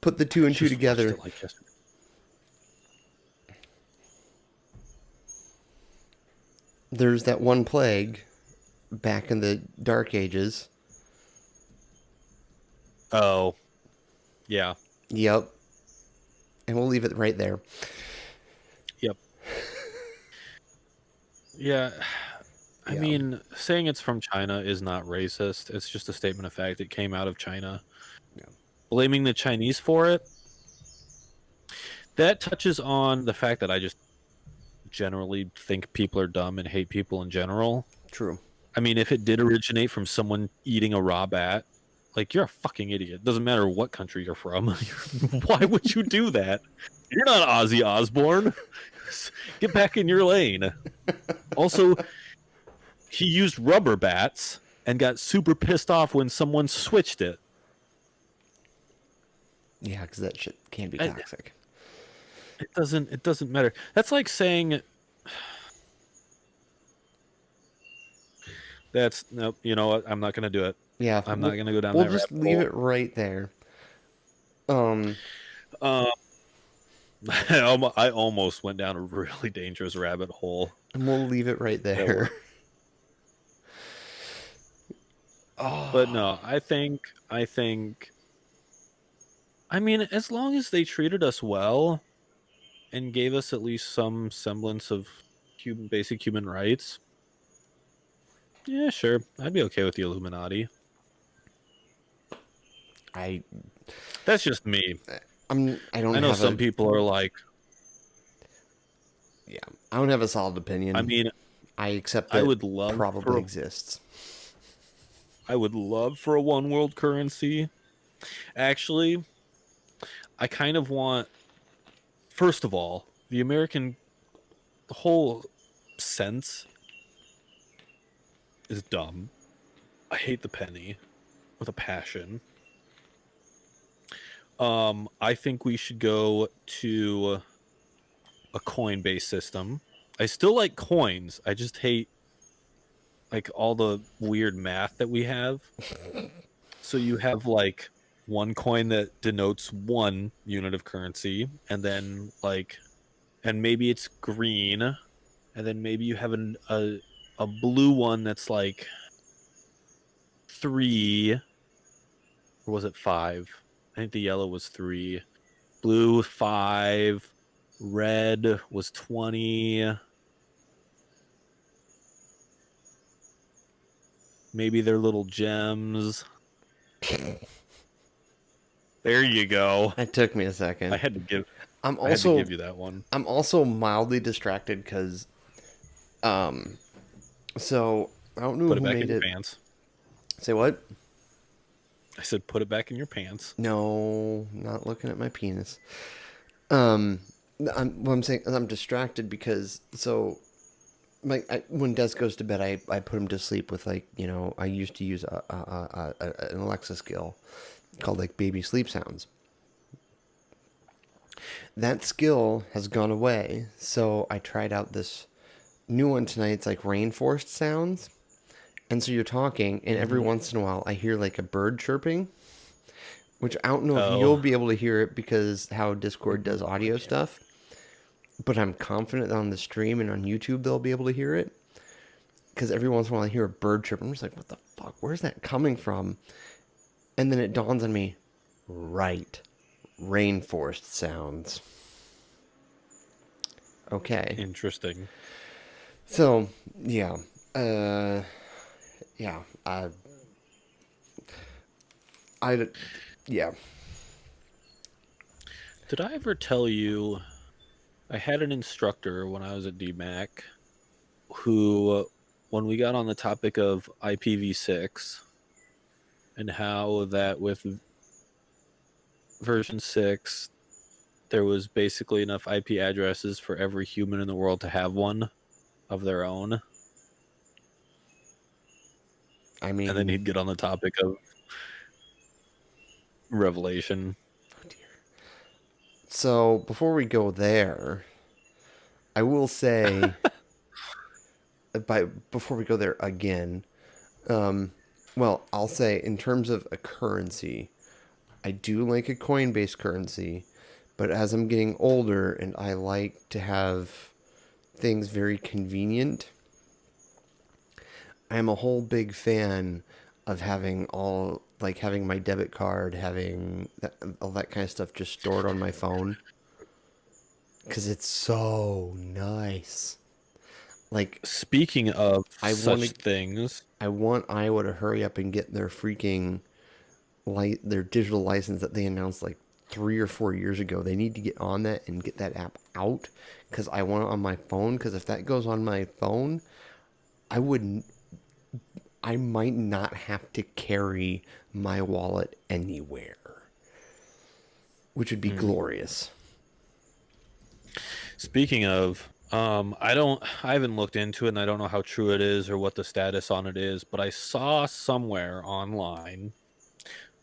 Put the two and two just watched together. it like yesterday. There's that one plague back in the Dark Ages. Oh, yeah. Yep. And we'll leave it right there. Yep. Yeah. I Yeah. mean, saying it's from China is not racist. It's just a statement of fact. It came out of China. Yeah. Blaming the Chinese for it, that touches on the fact that I just generally think people are dumb and hate people in general. True. I mean, if it did originate from someone eating a raw bat, like, you're a fucking idiot. Doesn't matter what country you're from. Why would you do that? You're not Ozzy Osbourne. Get back in your lane. Also, he used rubber bats and got super pissed off when someone switched it. Yeah, because that shit can be I- toxic. It doesn't matter. That's like saying that's nope, you know what? I'm not gonna do it. Yeah. I'm not gonna go down We'll that just rabbit leave hole. it right there. Um, I almost went down a really dangerous rabbit hole. And we'll leave it right there. Oh. But no, I mean, as long as they treated us well and gave us at least some semblance of basic human rights, yeah, sure, I'd be okay with the Illuminati. That's just me. I don't I know have some people are like, yeah, I don't have a solid opinion. I mean, I accept that I would love probably exists. I would love for a one world currency. Actually, I kind of want, first of all, the whole sense is dumb. I hate the penny with a passion. I think we should go to a coin-based system. I still like coins. I just hate like all the weird math that we have. So you have like one coin that denotes one unit of currency, and then and maybe it's green, and then maybe you have a blue one that's like 3, or was it 5? I think the yellow was 3, blue 5, red was 20. Maybe they're little gems. There you go. It took me a second. I had to give you that one. I'm also mildly distracted because, so I don't know Put it who back in made your it. pants. Say what? I said put it back in your pants. No, not looking at my penis. What I'm saying is I'm distracted because when Des goes to bed, I put him to sleep with I used to use an Alexa skill called like baby sleep sounds. That skill has gone away, so I tried out this new one tonight. It's like rainforest sounds, and so you're talking, and every once in a while I hear like a bird chirping, which I don't know if you'll be able to hear it because how Discord does audio stuff. But I'm confident that on the stream and on YouTube they'll be able to hear it. Because every once in a while I hear a bird chirp. I'm just like, what the fuck? Where's that coming from? And then it dawns on me, right. Rainforest sounds. Okay. Interesting. So, yeah. Yeah. Did I ever tell you I had an instructor when I was at DMAC who, when we got on the topic of IPv6 and how that with version 6, there was basically enough IP addresses for every human in the world to have one of their own. I And then mean, he'd get on the topic of Revelation. oh dear. So before we go there, I will say, before we go there again, um, well, I'll say in terms of a currency, I do like a coin-based currency, but as I'm getting older and I like to have things very convenient, I'm a whole big fan of having having my debit card, having all that kind of stuff just stored on my phone because it's so nice. Like Speaking of I want such to, things, I want Iowa to hurry up and get their freaking their digital license that they announced like 3 or 4 years ago. They need to get on that and get that app out because I want it on my phone. Because if that goes on my phone, I wouldn't. I might not have to carry my wallet anywhere, which would be glorious. speaking of, I haven't looked into it and I don't know how true it is or what the status on it is, but I saw somewhere online,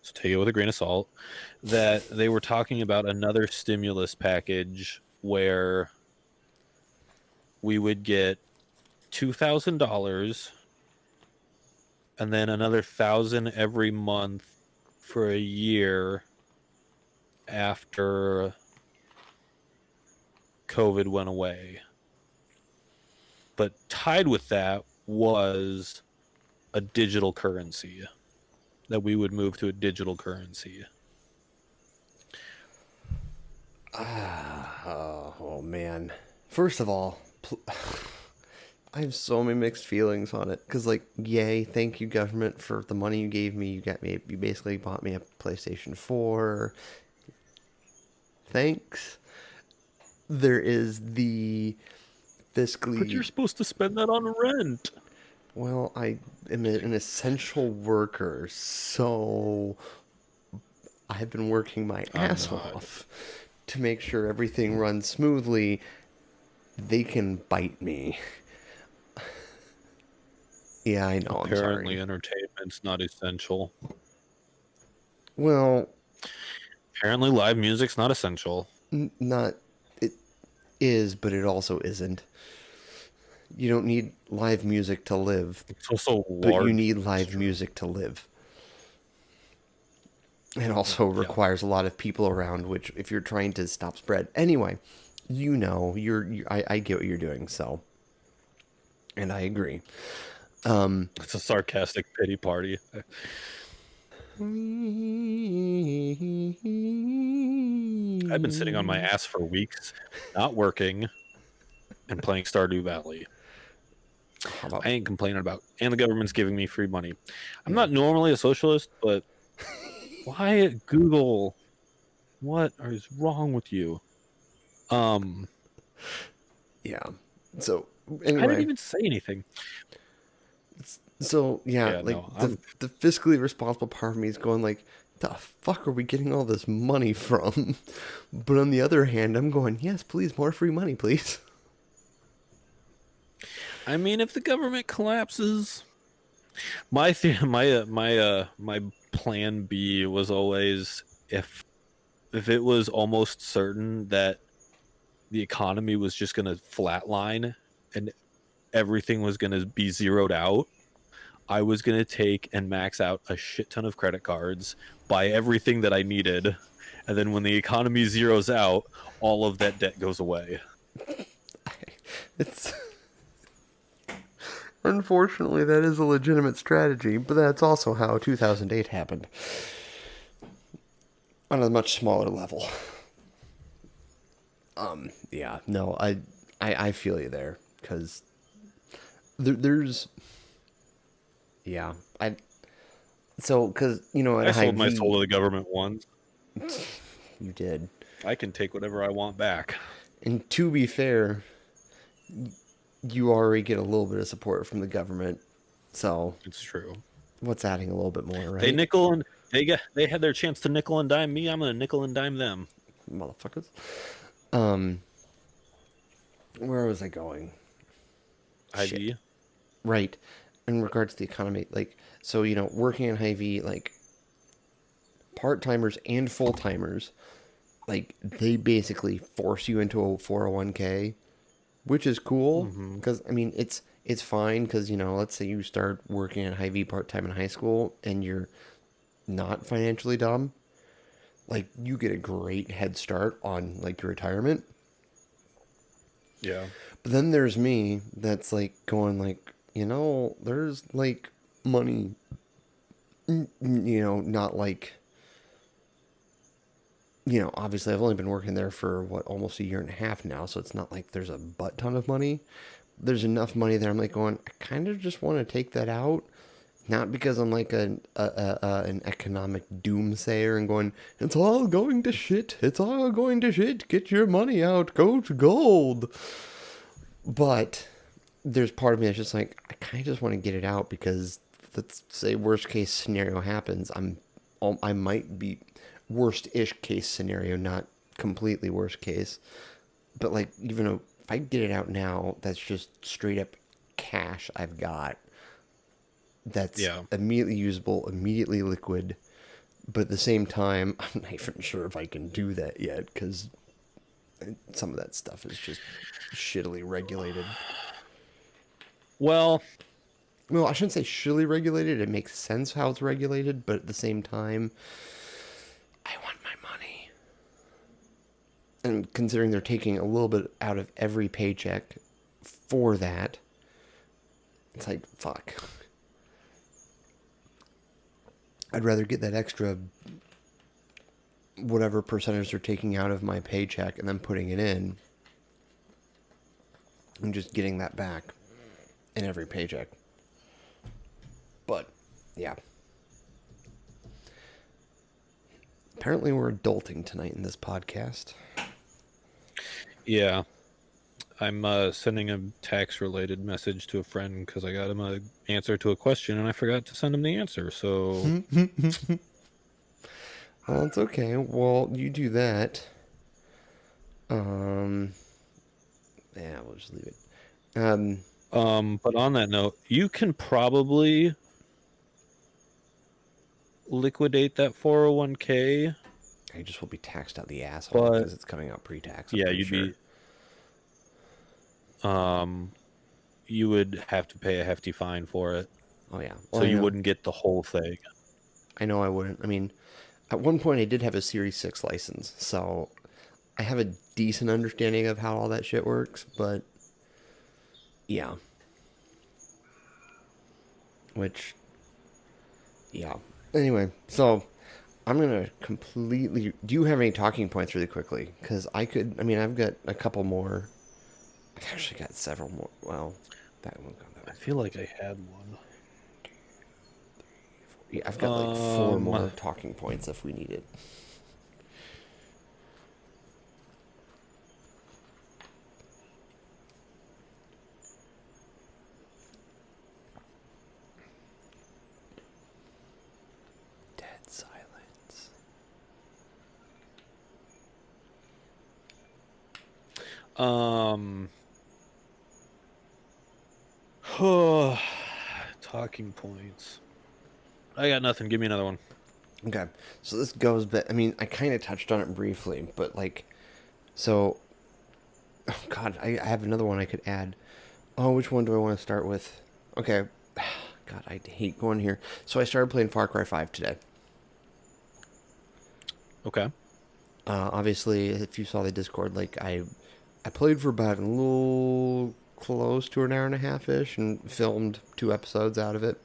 so take it with a grain of salt, that they were talking about another stimulus package where we would get $2,000 and then another 1,000 every month for a year after COVID went away. But tied with that was a digital currency, that we would move to a digital currency. Oh man. First of all, I have so many mixed feelings on it because, like, yay, thank you government for the money you gave me. You basically bought me a PlayStation 4. Thanks. There is the But you're fiscally, supposed to spend that on rent. well, I am an essential worker, so I have been working my I'm ass not. off to make sure everything runs smoothly. They can bite me. Yeah, I know. I'm Apparently, sorry. entertainment's not essential. Well, Apparently, live music's not essential. not it is, but it also isn't. You don't need live music to live, It's also but you large. need It's live true. music to live. It also Yeah. requires a lot of people around, which if you're trying to stop spread. Anyway, I get what you're doing, so and I agree. It's a sarcastic pity party. I've been sitting on my ass for weeks, not working, and playing Stardew Valley. How about I ain't complaining about, and the government's giving me free money. I'm yeah. not normally a socialist, but why Google? What is wrong with you? Um, Yeah. So I didn't anyway, even say anything. so yeah, Yeah, like no, the fiscally responsible part of me is going like, the fuck are we getting all this money from? But on the other hand, I'm going, yes, please, more free money, please. I mean, if the government collapses, my plan B was always, if it was almost certain that the economy was just going to flatline and everything was going to be zeroed out, I was going to take and max out a shit ton of credit cards, buy everything that I needed, and then when the economy zeroes out, all of that debt goes away. It's unfortunately that is a legitimate strategy, but that's also how 2008 happened on a much smaller level. Yeah, no, I feel you there because there's yeah, So, because, at I High sold my V, soul to the government once. you did. I can take whatever I want back. And to be fair, you already get a little bit of support from the government. So, It's true. what's adding a little bit more, They right? nickel and they had their chance to nickel and dime me. I'm gonna nickel and dime them. Motherfuckers. Um, where was I going? Shit. IV. Right. In regards to the economy, like, so, working in Hy-Vee, like, part-timers and full-timers, like, they basically force you into a 401k, which is cool, Mm-hmm. because, I mean, it's fine, because, let's say you start working at Hy-Vee part-time in high school, and you're not financially dumb, like, you get a great head start on, like, your retirement. Yeah. But then there's me that's like going like, there's like money, not like, obviously I've only been working there for what, almost a year and a half now, so it's not like there's a butt ton of money. There's enough money there. I'm like going, I kind of just want to take that out. Not because I'm like an economic doomsayer and going, it's all going to shit. It's all going to shit. Get your money out. Go to gold. But there's part of me that's just like, I kind of just want to get it out because let's say worst case scenario happens. I might be worst-ish case scenario, not completely worst case. But like, even if I get it out now, that's just straight up cash I've got. That's Yeah. immediately usable, immediately liquid. But at the same time, I'm not even sure if I can do that yet because some of that stuff is just shittily regulated. Well, Well, I shouldn't say shittily regulated. It makes sense how it's regulated, but at the same time, I want my money. And considering they're taking a little bit out of every paycheck for that, it's like, fuck. I'd rather get that extra whatever percentage they're taking out of my paycheck and then putting it in and just getting that back in every paycheck. But, yeah. Apparently, we're adulting tonight in this podcast. yeah. I'm sending a tax-related message to a friend because I got him an answer to a question and I forgot to send him the answer. So, Well, it's okay. Well, you do that. Um, yeah, we'll just leave it. but on that note, you can probably liquidate that 401k, I just will be taxed out the asshole but because it's coming out pre-tax. I'm yeah, pretty sure. um, you would have to pay a hefty fine for it. Oh yeah. So Well, you wouldn't get the whole thing. I know I wouldn't. I mean, at one point I did have a Series 6 license, so I have a decent understanding of how all that shit works, but yeah. Which, yeah. Anyway, so I'm gonna completely. Do you have any talking points really quickly? Because I could. I mean, I've got a couple more. I've actually got several more. Well, that one. I feel like I had one. Yeah, I've got like four more Um, talking points if we need it. Dead silence. um, talking points. I got nothing. Give me another one. Okay, so this goes back. I mean, I kind of touched on it briefly, but like, so, oh God, I have another one I could add. Oh, which one do I want to start with? Okay, God, I hate going here. So I started playing Far Cry 5 today. Okay. Obviously, if you saw the Discord, like I played for about a little close to an hour and a half ish, and filmed 2 episodes out of it,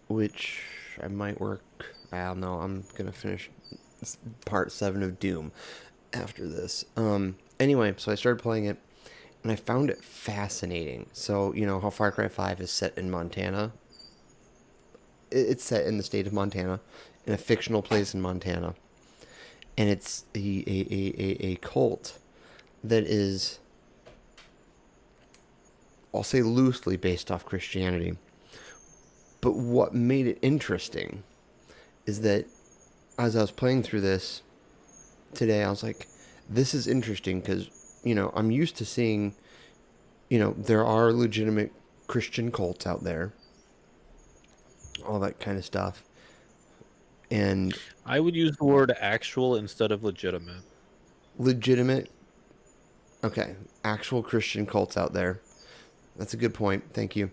which I might work. I don't know. I'm gonna finish part 7 of Doom after this. Anyway, so I started playing it, and I found it fascinating. So you know how Far Cry 5 is set in Montana. it's set in the state of Montana, in a fictional place in Montana, and it's a cult that is, I'll say loosely based off Christianity. But what made it interesting is that as I was playing through this today, I was like, this is interesting because, I'm used to seeing, there are legitimate Christian cults out there, all that kind of stuff. And I would use the word actual instead of legitimate. legitimate, okay, actual Christian cults out there. That's a good point. Thank you.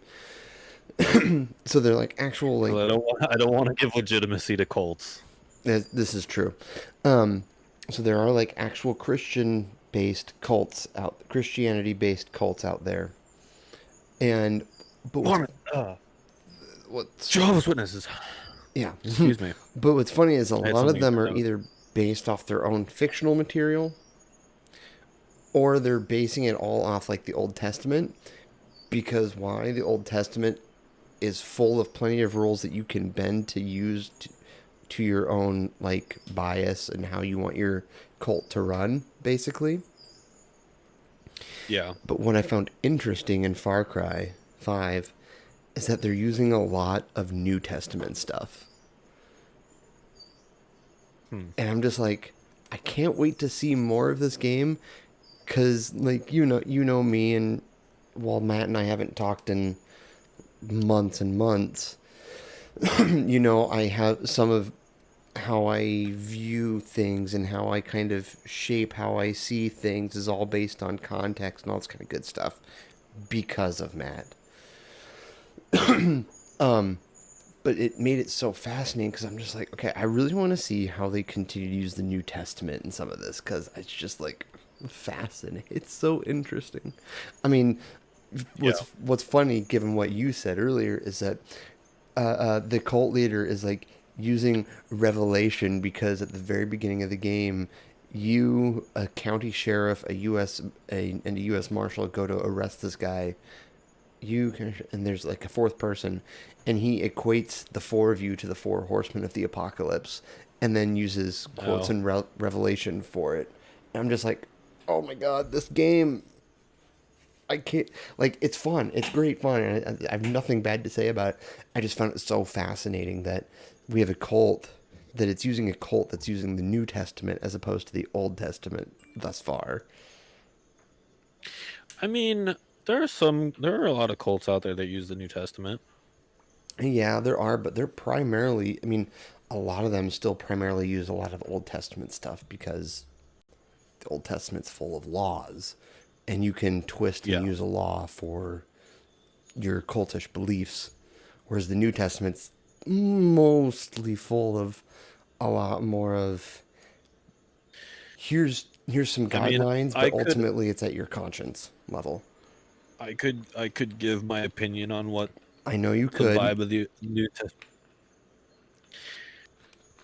So they're like actual, like, I don't want to give legitimacy to cults. this is true. Um, so there are like actual Christianity based cults out there. And, but Mormon, what's Jehovah's Witnesses. yeah. Excuse me. But what's funny is a I had lot of something them to are note. either based off their own fictional material or they're basing it all off like the Old Testament. Because why? The Old Testament is full of plenty of rules that you can bend to use to your own like bias and how you want your cult to run, basically. Yeah. But what I found interesting in Far Cry 5 is that they're using a lot of New Testament stuff. And I'm just like, I can't wait to see more of this game because, like, you know me, and while Matt and I haven't talked in months and months, I have some of how I view things and how I kind of shape how I see things is all based on context and all this kind of good stuff because of Matt. But it made it so fascinating because I'm just like, okay, I really want to see how they continue to use the New Testament in some of this because it's just like fascinating. It's so interesting. I mean, Yeah. what's funny, given what you said earlier, is that the cult leader is like using revelation because at the very beginning of the game, you, a county sheriff, and a U.S. marshal go to arrest this guy. And there's like a fourth person, and he equates the four of you to the four horsemen of the apocalypse, and then uses quotes Oh. and revelation for it. And I'm just like, oh my god, this game! I can't, like, it's fun. It's great fun. And I have nothing bad to say about it. I just found it so fascinating that we have a cult that it's using a cult that's using the New Testament as opposed to the Old Testament thus far. I mean, there are a lot of cults out there that use the New Testament. Yeah, there are, but they're primarily, I mean, a lot of them still primarily use a lot of Old Testament stuff because the Old Testament's full of laws, and you can twist and Yeah. use a law for your cultish beliefs, whereas the New Testament's mostly full of a lot more of here's some I mean, guidelines, I but could ultimately it's at your conscience level. I could give my opinion on what I know you the could. vibe of the New Testament.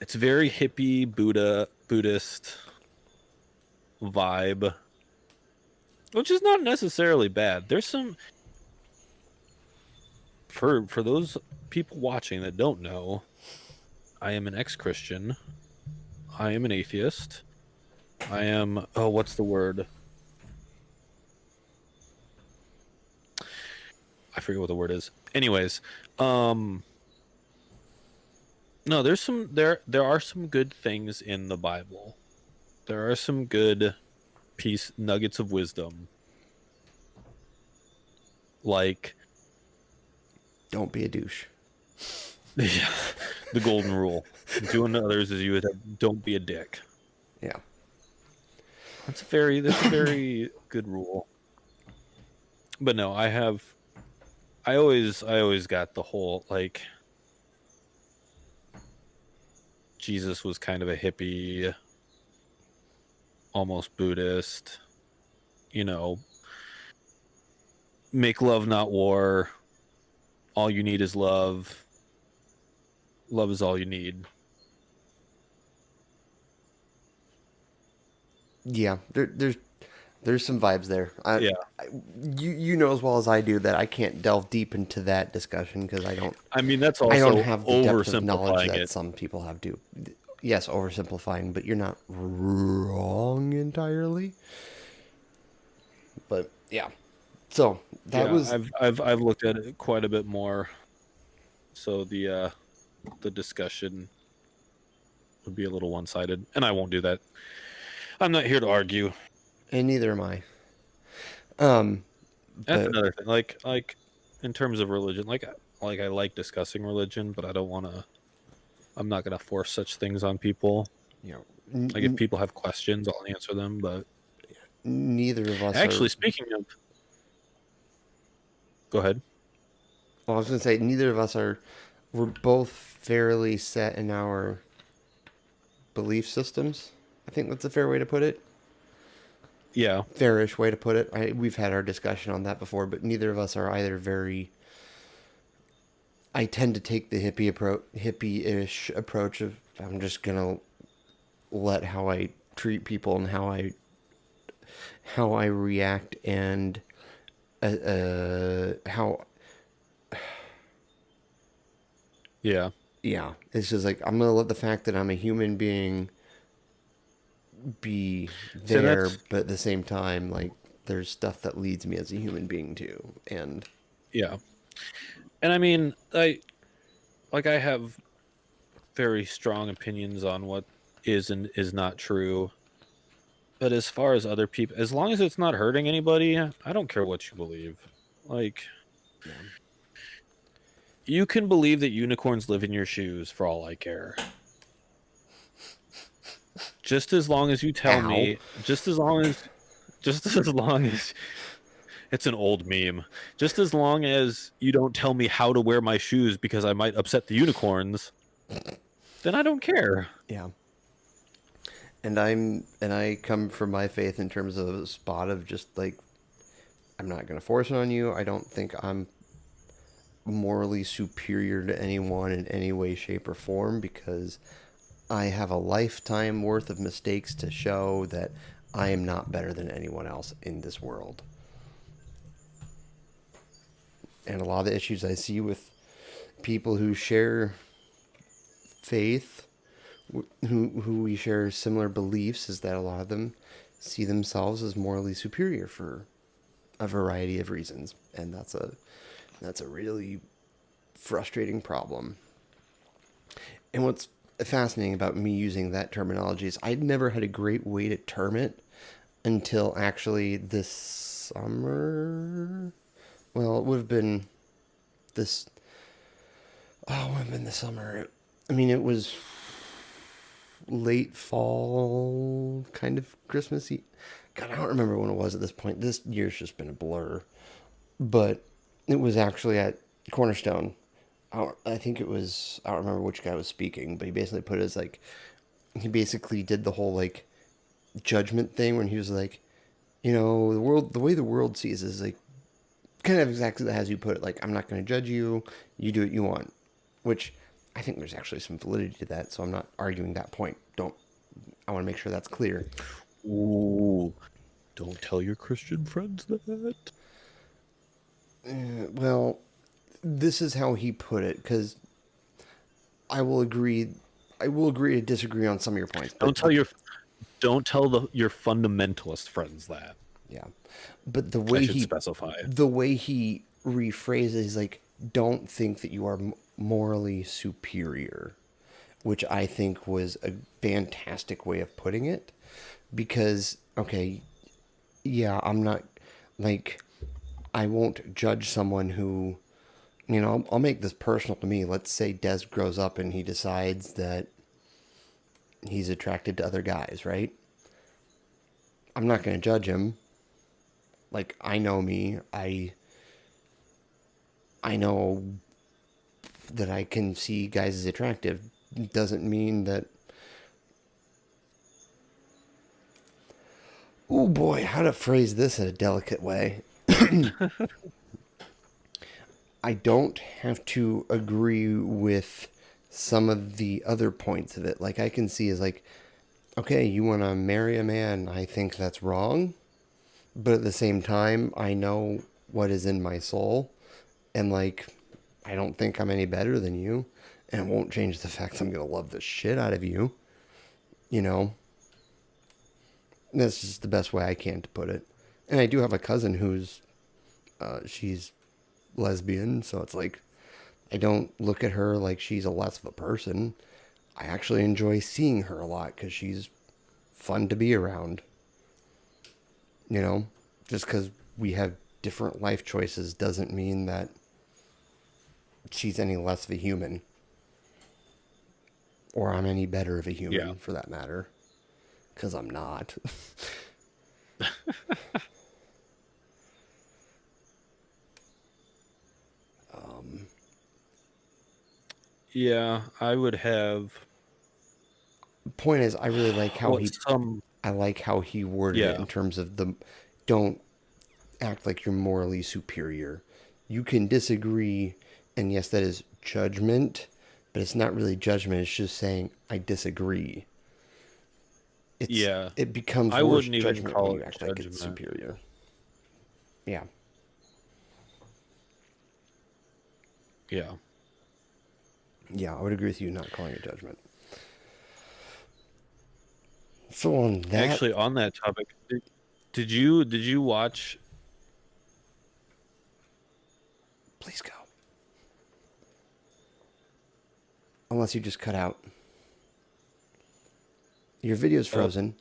It's very hippie Buddhist vibe, which is not necessarily bad. There's some for those people watching that don't know, I am an ex-Christian. I am an atheist. I am what's the word? I forget what the word is. Anyways, um no, there are some good things in the Bible. There are some good piece nuggets of wisdom. Like Don't be a douche. yeah, the golden rule. Doing to others as you would have, don't be a dick. Yeah. That's a very good rule. But no, I always got the whole like Jesus was kind of a hippie, almost Buddhist, you know, make love not war. All you need is love. Love is all you need. Yeah. There's There's some vibes there. Yeah. You know as well as I do that I can't delve deep into that discussion because I mean, that's I don't also have the depth of knowledge oversimplifying that it. some people have. Do yes, oversimplifying, but you're not wrong entirely. But yeah, so that Yeah, was I've looked at it quite a bit more. So the discussion would be a little one-sided, and I won't do that. I'm not here to argue. and neither am I. Um, That's but another thing. Like in terms of religion, like I like discussing religion, but I don't want to. I'm not gonna force such things on people. you know, Like if people have questions, I'll answer them. But neither of us are. actually, speaking of, go ahead. Well, I was gonna say neither of us are. We're both fairly set in our belief systems. I think that's a fair way to put it. Yeah, Fairish way to put it. We've had our discussion on that before, but neither of us are either very. I tend to take the hippie-ish approach of I'm just gonna let how I treat people and how I react and how yeah. yeah. It's just like I'm gonna let the fact that I'm a human being be So there, that's but at the same time, like there's stuff that leads me as a human being too, and yeah. And I mean, I have very strong opinions on what is and is not true. But as far as other people, as long as it's not hurting anybody, I don't care what you believe. Like, yeah, you can believe that unicorns live in your shoes for all I care. Just as long as you tell ow, me, just as long as it's an old meme, just as long as you don't tell me how to wear my shoes because I might upset the unicorns, then I don't care. yeah. And I come from my faith in terms of a spot of just like I'm not gonna force it on you. I don't think I'm morally superior to anyone in any way, shape, or form because I have a lifetime worth of mistakes to show that I am not better than anyone else in this world. And a lot of the issues I see with people who share faith, who we share similar beliefs, is that a lot of them see themselves as morally superior for a variety of reasons, and that's a really frustrating problem. And what's fascinating about me using that terminology is I'd never had a great way to term it until actually this summer. Well, it would have been this. Oh, it would have been this summer. I mean, it was late fall, kind of Christmassy. God, I don't remember when it was at this point. This year's just been a blur. But it was actually at Cornerstone. I think it was, I don't remember which guy was speaking, but he basically put it as like, he basically did the whole like judgment thing when he was like, the world, the way the world sees is like, kind of exactly as you put it, like, I'm not going to judge you, you do what you want. Which I think there's actually some validity to that, so I'm not arguing that point. I want to make sure that's clear. Ooh, don't tell your Christian friends that. Well, this is how he put it, because I will agree. I will agree to disagree on some of your points, but Don't tell your fundamentalist friends that. yeah, but I should specify. the way he rephrases is like, don't think that you are morally superior, which I think was a fantastic way of putting it, because okay, yeah, I'm not like I won't judge someone who, I'll make this personal to me. Let's say Des grows up and he decides that he's attracted to other guys, right? I'm not going to judge him. Like I know me, I know that I can see guys as attractive. Doesn't mean that. Oh boy, how to phrase this in a delicate way. I don't have to agree with some of the other points of it. Like I can see is like, okay, you want to marry a man, I think that's wrong. But at the same time, I know what is in my soul, and like, I don't think I'm any better than you, and it won't change the fact I'm gonna love the shit out of you. You know, that's just the best way I can to put it. And I do have a cousin who's, she's lesbian, so it's like I don't look at her like she's a less of a person. I actually enjoy seeing her a lot because she's fun to be around. You know, just because we have different life choices doesn't mean that she's any less of a human or I'm any better of a Yeah. human for that matter. Because I'm not. um, Yeah, I would have. Point is, I really like how Well, he. some. I like how he worded it Yeah. in terms of the don't act like you're morally superior. You can disagree, and yes, that is judgment, but it's not really judgment. It's just saying I disagree. It's Yeah. it becomes I worse wouldn't even judgment when call you it act like it's judgment. superior. Yeah, Yeah. yeah, I would agree with you not calling it judgment. So on that, Actually, on that topic, did you watch? please go. Unless you just cut out. Your video's Oh, frozen.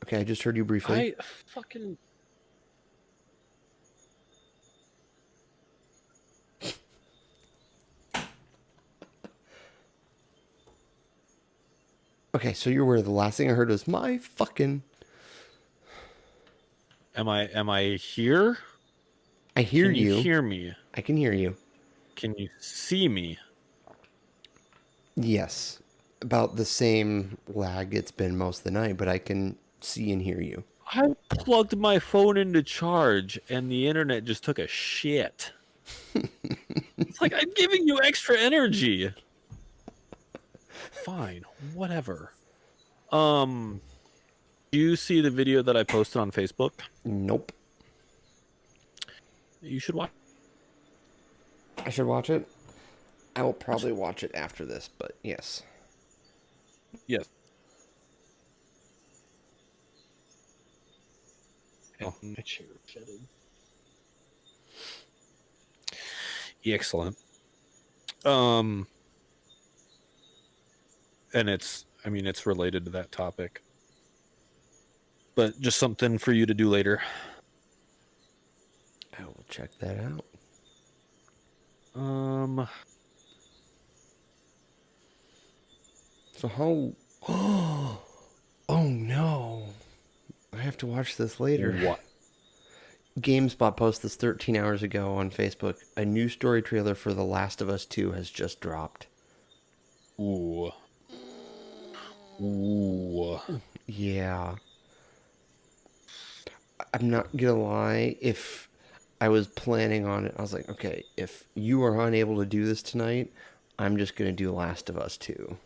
Okay, I just heard you briefly. I fucking. Okay, so you're where the last thing I heard was my fucking. Am I here? I hear Can you you. hear me? I can hear you. Can you see me? Yes. About the same lag it's been most of the night, but I can see and hear you. I plugged my phone into charge and the internet just took a shit. It's like I'm giving you extra energy. Fine, whatever. Um, do you see the video that I posted on Facebook? Nope. You should watch. I should watch it. I will probably watch it after this, but yes. Yes. Oh, my chair shitted. Excellent. Um, and I mean, it's related to that topic, but just something for you to do later. I will check that out. Um, So how? Oh no! I have to watch this later. what? GameSpot posted this 13 hours ago on Facebook. A new story trailer for The Last of Us 2 has just dropped. Ooh. Ooh. Yeah. I'm not gonna lie. If I was planning on it, I was like, okay, if you are unable to do this tonight, I'm just gonna do Last of Us 2.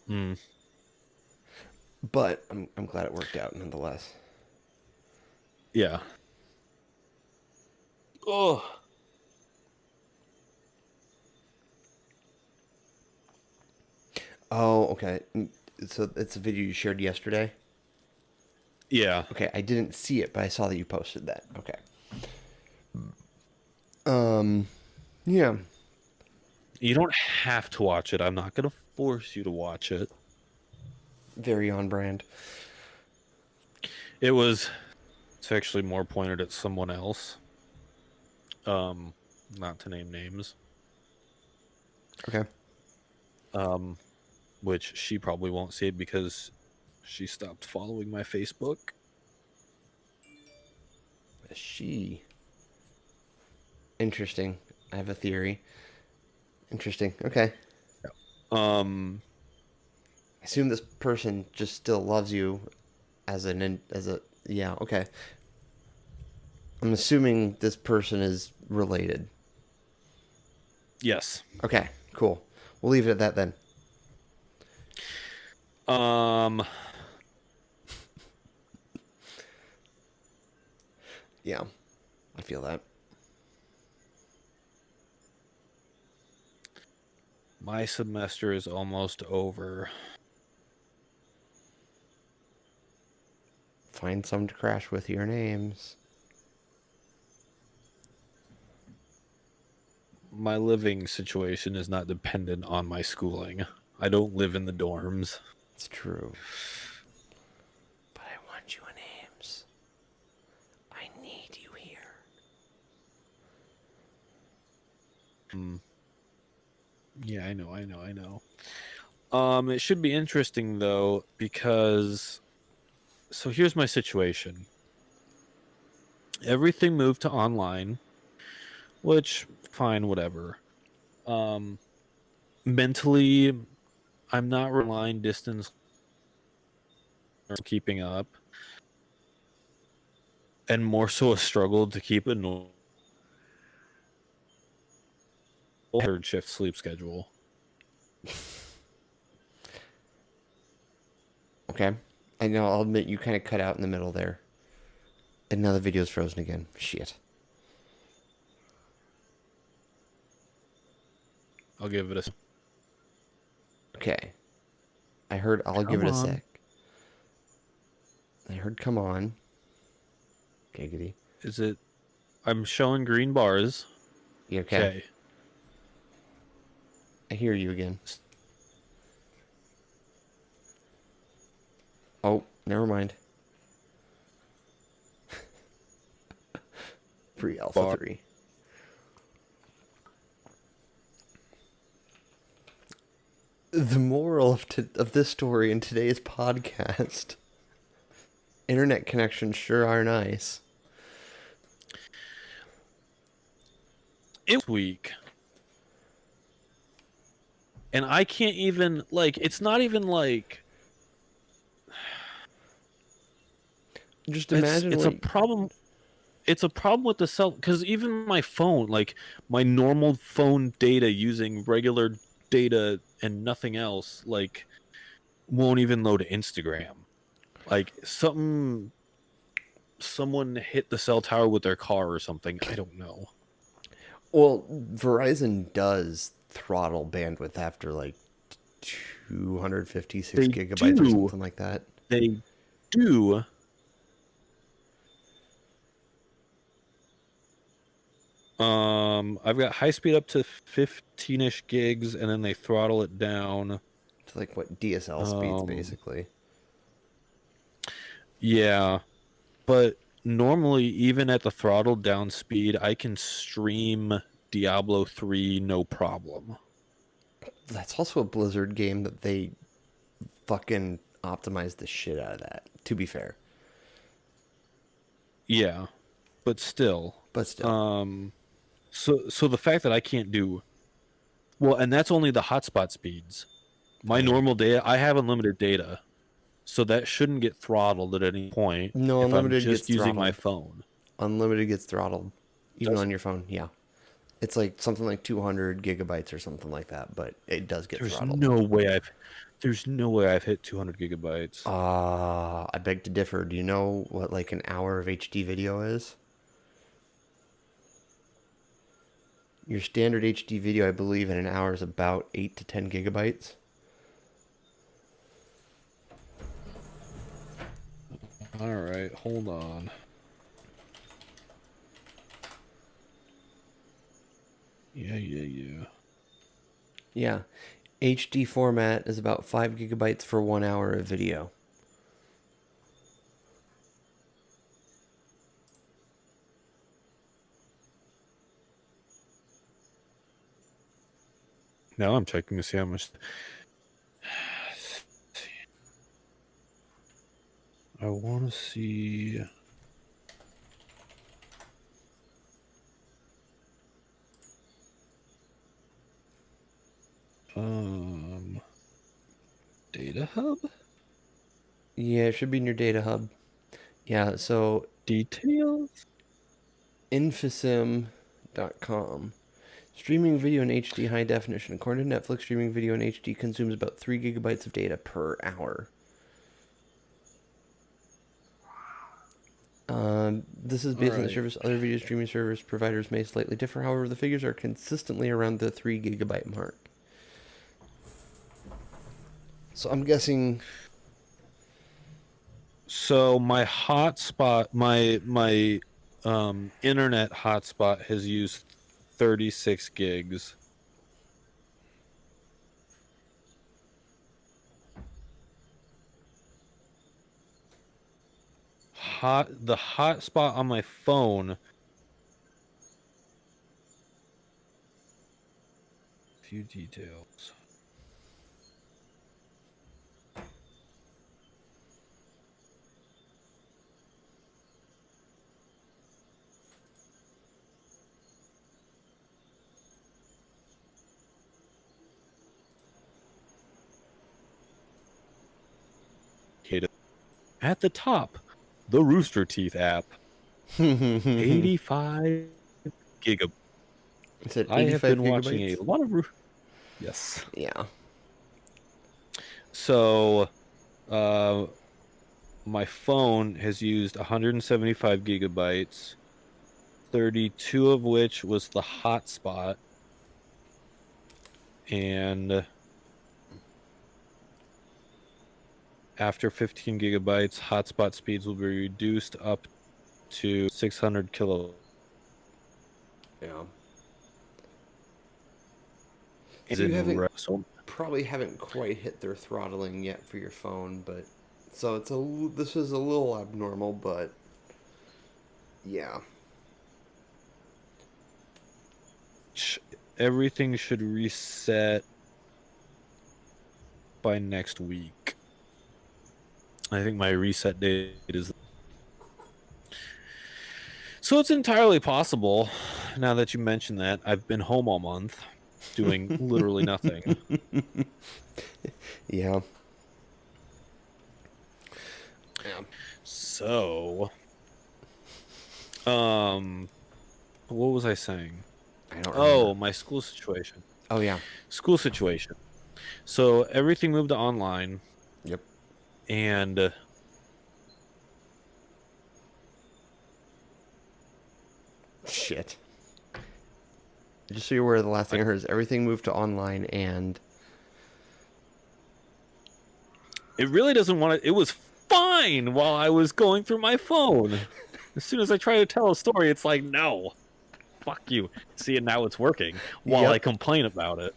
Hmm. But I'm glad it worked out nonetheless. Yeah. Oh. Oh, okay. So it's a video you shared yesterday? Yeah. Okay, I didn't see it, but I saw that you posted that. Okay. Um, yeah. You don't have to watch it. I'm not gonna force you to watch it. Very on brand. It's actually more pointed at someone else. Um, not to name names. Okay. Um, which she probably won't see it because she stopped following my Facebook. She. Interesting. I have a theory. Interesting. Okay. Um, I assume this person just still loves you as a yeah, okay. I'm assuming this person is related. yes. Okay, cool. We'll leave it at that then. Um, Yeah, I feel that. My semester is almost over. Find some to crash with your names. My living situation is not dependent on my schooling. I don't live in the dorms. It's true. But I want you in Ames. I need you here. Yeah, I know. It should be interesting though, because so here's my situation. Everything moved to online, which fine, whatever. Um, mentally, I'm not relying distance or keeping up, and more so a struggle to keep a normal third shift sleep schedule. Okay. I know, I'll admit you kind of cut out in the middle there. And now the video's frozen again. Shit. I'll give it a Okay. I heard I'll give come it a on. sec. I heard come on. Giggity. Is it? I'm showing green bars. You okay? Okay. I hear you again. Oh, never mind. Pre-alpha Bar. 3. The moral of this story in today's podcast: internet connections sure are nice. It week. And I can't even like it's not even like Just imagine it's a what. problem. It's a problem with the cell because even my phone, like my normal phone data using regular data and nothing else, like won't even load Instagram. Like someone hit the cell tower with their car or something. I don't know. Well, Verizon does throttle bandwidth after like 256 They gigabytes or do. something like that. They do. I've got high speed up to 15ish gigs, and then they throttle it down. It's like what DSL speeds Um, basically. yeah, but normally, even at the throttled down speed, I can stream Diablo 3 no problem. That's also a Blizzard game that they fucking optimized the shit out of that, to be fair. Yeah, but still. But still. Um, so the fact that I can't do well, and that's only the hotspot speeds. My Oh. normal data, I have unlimited data, so that shouldn't get throttled at any point No, if I'm unlimited gets just using my throttled. phone. Unlimited gets throttled. Even Does on it? your phone, yeah. It's like something like 200 gigabytes or something like that, but it does get There's throttled. no way I've hit 200 gigabytes. I beg to differ. Do you know what like an hour of HD video is? Your standard HD video, I believe, in an hour is about 8 to 10 gigabytes. All right, hold on. Yeah. Yeah. HD format is about 5 gigabytes for 1 hour of video. Now I'm checking to see how much. I want to see. Data hub Yeah, it should be in your data hub. Yeah, so details. infosim.com. Streaming video in HD high definition. According to Netflix, streaming video in HD consumes about 3 gigabytes of data per hour. This is based on the Alright. service. Other video streaming service providers may slightly differ. However, the figures are consistently around the 3 gigabyte mark. So I'm guessing. So my hotspot, my internet hotspot has used 36 gigs. The hotspot on my phone. Few details. At the top, the Rooster Teeth app. 85 gigabytes. It said I have 85 been watching gigabytes? a lot of. Yes. Yeah. So, my phone has used 175 gigabytes, 32 of which was the hotspot, and after 15 gigabytes, hotspot speeds will be reduced up to 600 kilo. Yeah. Is So you in haven't so probably haven't quite hit their throttling yet for your phone, but so this is a little abnormal, but yeah. everything should reset by next week. I think my reset date is. So it's entirely possible, now that you mention that, I've been home all month doing literally nothing. Yeah. Yeah. So, what was I saying? I don't remember. Oh, my school situation. Oh yeah. School situation. So everything moved to online, Yep. and Shit. Just so you're aware, the last thing I heard is everything moved to online, and it really doesn't want to. It was fine while I was going through my phone. As soon as I try to tell a story, it's like, no, fuck you. See, and now it's working while I Yep. complain about it.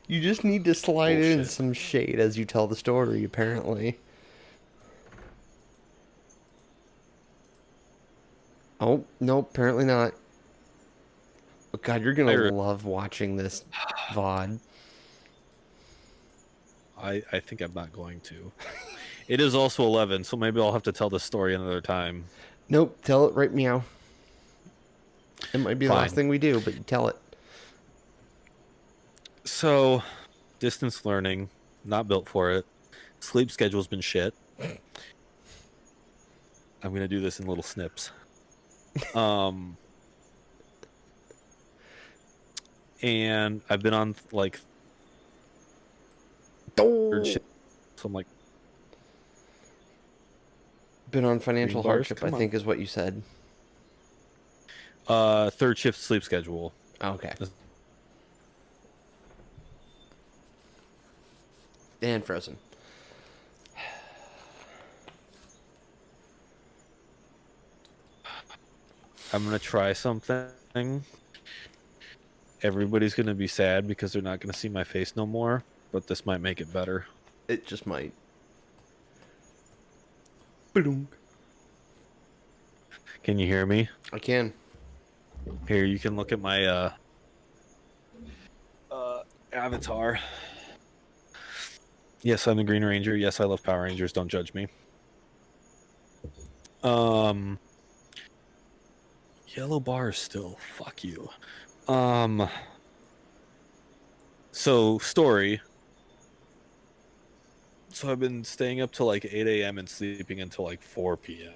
You just need to slide in Bullshit. some shade as you tell the story, apparently. Oh, no, apparently not. But God, you're gonna love watching this VOD. I think I'm not going to. It is also 11, so maybe I'll have to tell the story another time. Nope, tell it right meow. It might be the last Fine. thing we do, but you tell it. So, distance learning, not built for it. Sleep schedule's been shit. I'm going to do this in little snips. And I've been on like third shift, so I'm like, Been on financial green bars, hardship, I come on. think is what you said. Third shift sleep schedule. Okay. And frozen. I'm going to try something. Everybody's going to be sad because they're not going to see my face no more, but this might make it better. It just might. Ba-dum. Can you hear me? I can. Here, you can look at my avatar. Yes, I'm the Green Ranger. Yes, I love Power Rangers. Don't judge me. Yellow bars still. Fuck you. So, story. So I've been staying up till like 8 a.m. and sleeping until like 4 p.m.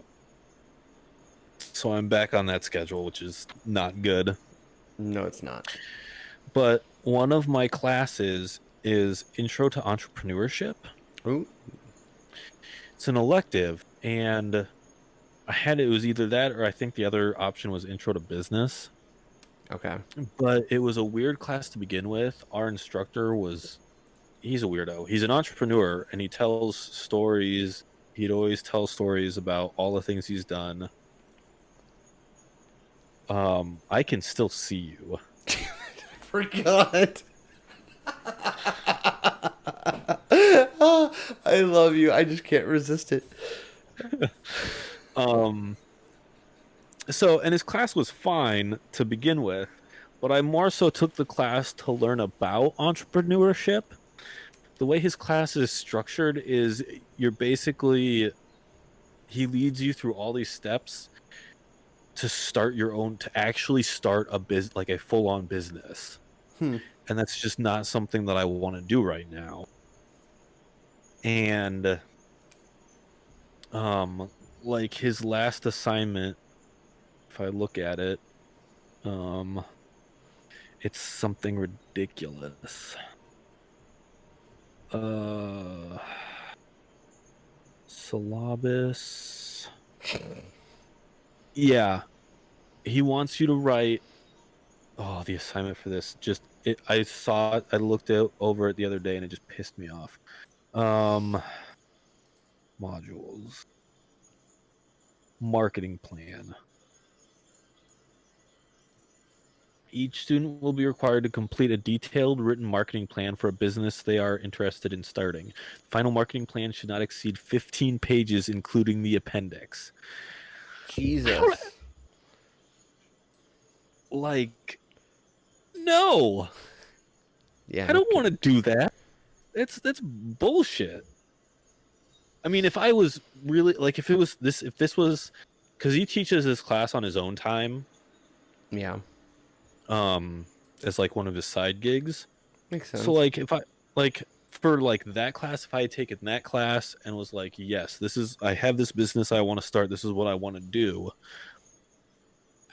So I'm back on that schedule, which is not good. No, it's not. But one of my classes is Intro to Entrepreneurship. Ooh. It's an elective, and it was either that or I think the other option was Intro to Business. Okay. But it was a weird class to begin with. Our instructor he's a weirdo. He's an entrepreneur and he tells stories. He'd always tell stories about all the things he's done. I can still see you. Forgot. I love you. I just can't resist it. Um, and his class was fine to begin with, but I more so took the class to learn about entrepreneurship. The way his class is structured is he leads you through all these steps to actually start like a full-on business. Hmm. And that's just not something that I want to do right now. And like his last assignment, if I look at it, it's something ridiculous. Syllabus. Yeah, he wants you to write. Oh, the assignment for this I saw it. I looked over it the other day, and it just pissed me off. Modules, marketing plan. Each student will be required to complete a detailed written marketing plan for a business they are interested in starting. The final marketing plan should not exceed 15 pages, including the appendix. Jesus. Like, no, Yeah. I don't want to do that. That's bullshit. I mean, if I was really like, if this was, because he teaches his class on his own time, Yeah. as like one of his side gigs. Makes So sense. like, if I like for like that class, if I had taken that class and was like, yes, I have this business I want to start. This is what I want to do.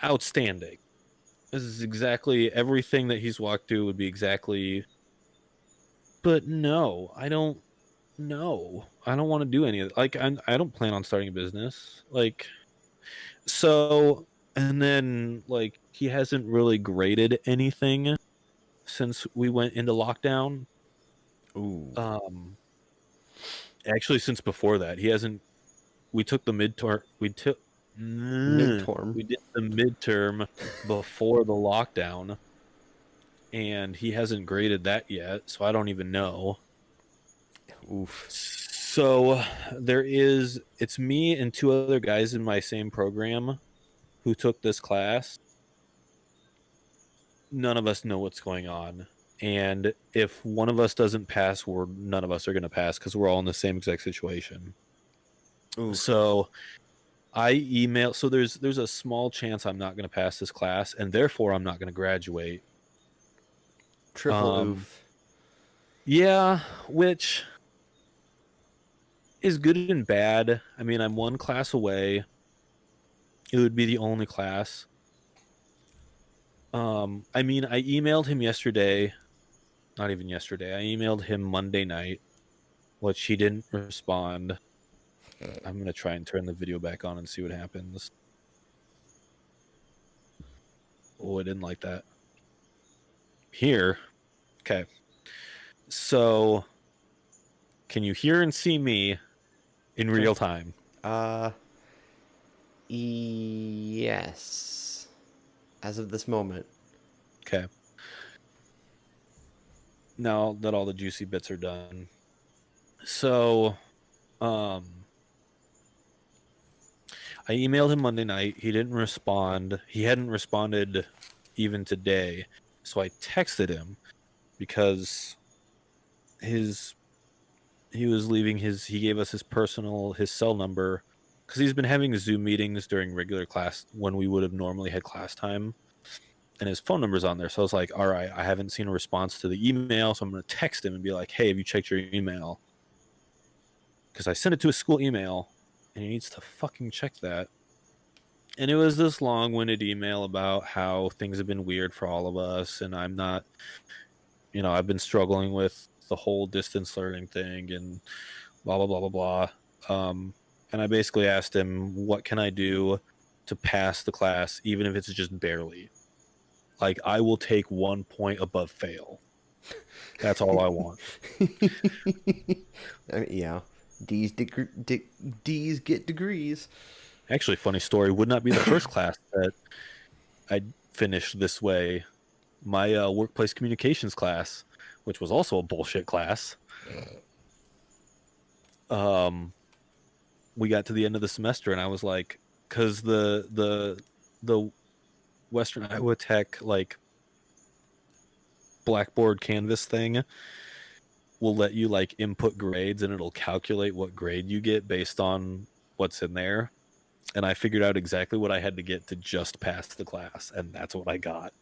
Outstanding. This is exactly everything that he's walked through would be exactly. But no, I don't. No, I don't want to do any of it. Like, I don't plan on starting a business. Like, so, and then like he hasn't really graded anything since we went into lockdown. Ooh. Um, actually, since before that, he hasn't. We took the midterm. Midterm. We did the midterm before the lockdown, and he hasn't graded that yet. So I don't even know. Oof. So it's me and two other guys in my same program who took this class. None of us know what's going on. And if one of us doesn't pass, none of us are going to pass because we're all in the same exact situation. Oof. So so there's a small chance I'm not going to pass this class, and therefore I'm not going to graduate. Triple Um, oof. yeah, which is good and bad. I mean, I'm one class away. It would be the only class. I mean, I emailed him yesterday. Not even yesterday. I emailed him Monday night, which he didn't respond. I'm gonna try and turn the video back on and see what happens. Oh, I didn't like that. Here. Okay. So, can you hear and see me in Okay. real time? Uh. Yes. As of this moment. Okay. Now that all the juicy bits are done. So, um, I emailed him Monday night. He didn't respond. He hadn't responded even today. So I texted him because his he was leaving he gave us his cell number because he's been having Zoom meetings during regular class when we would have normally had class time, and his phone number's on there. So I was like, all right, I haven't seen a response to the email, so I'm going to text him and be like, hey, have you checked your email? Because I sent it to his school email and he needs to fucking check that. And it was this long-winded email about how things have been weird for all of us, and I'm not, I've been struggling with the whole distance learning thing and blah blah blah blah blah. and I basically asked him, what can I do to pass the class, even if it's just barely? Like, I will take 1 point above fail. That's all I want. I mean, yeah, D's get degrees. Actually, funny story, would not be the first class that I finished this way. My workplace communications class, which was also a bullshit class, um, we got to the end of the semester and I was like, because the Western Iowa Tech like Blackboard Canvas thing will let you like input grades and it'll calculate what grade you get based on what's in there. And I figured out exactly what I had to get to just pass the class, and that's what I got.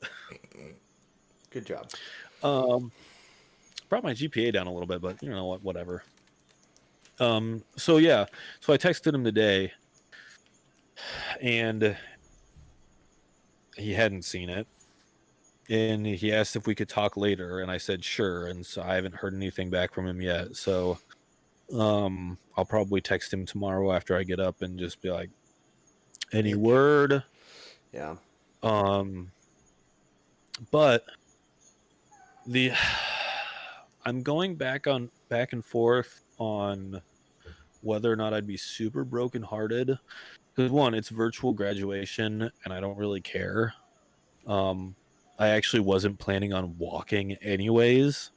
Good job. Um, brought my GPA down a little bit, but you know what, whatever. So yeah, so I texted him today, and he hadn't seen it, and he asked if we could talk later, and I said sure, and so I haven't heard anything back from him yet. So, I'll probably text him tomorrow after I get up and just be like, any Bitch. word? Yeah. Um, but the I'm going back and forth on whether or not I'd be super brokenhearted. Because one, it's virtual graduation, and I don't really care. Um, I actually wasn't planning on walking anyways.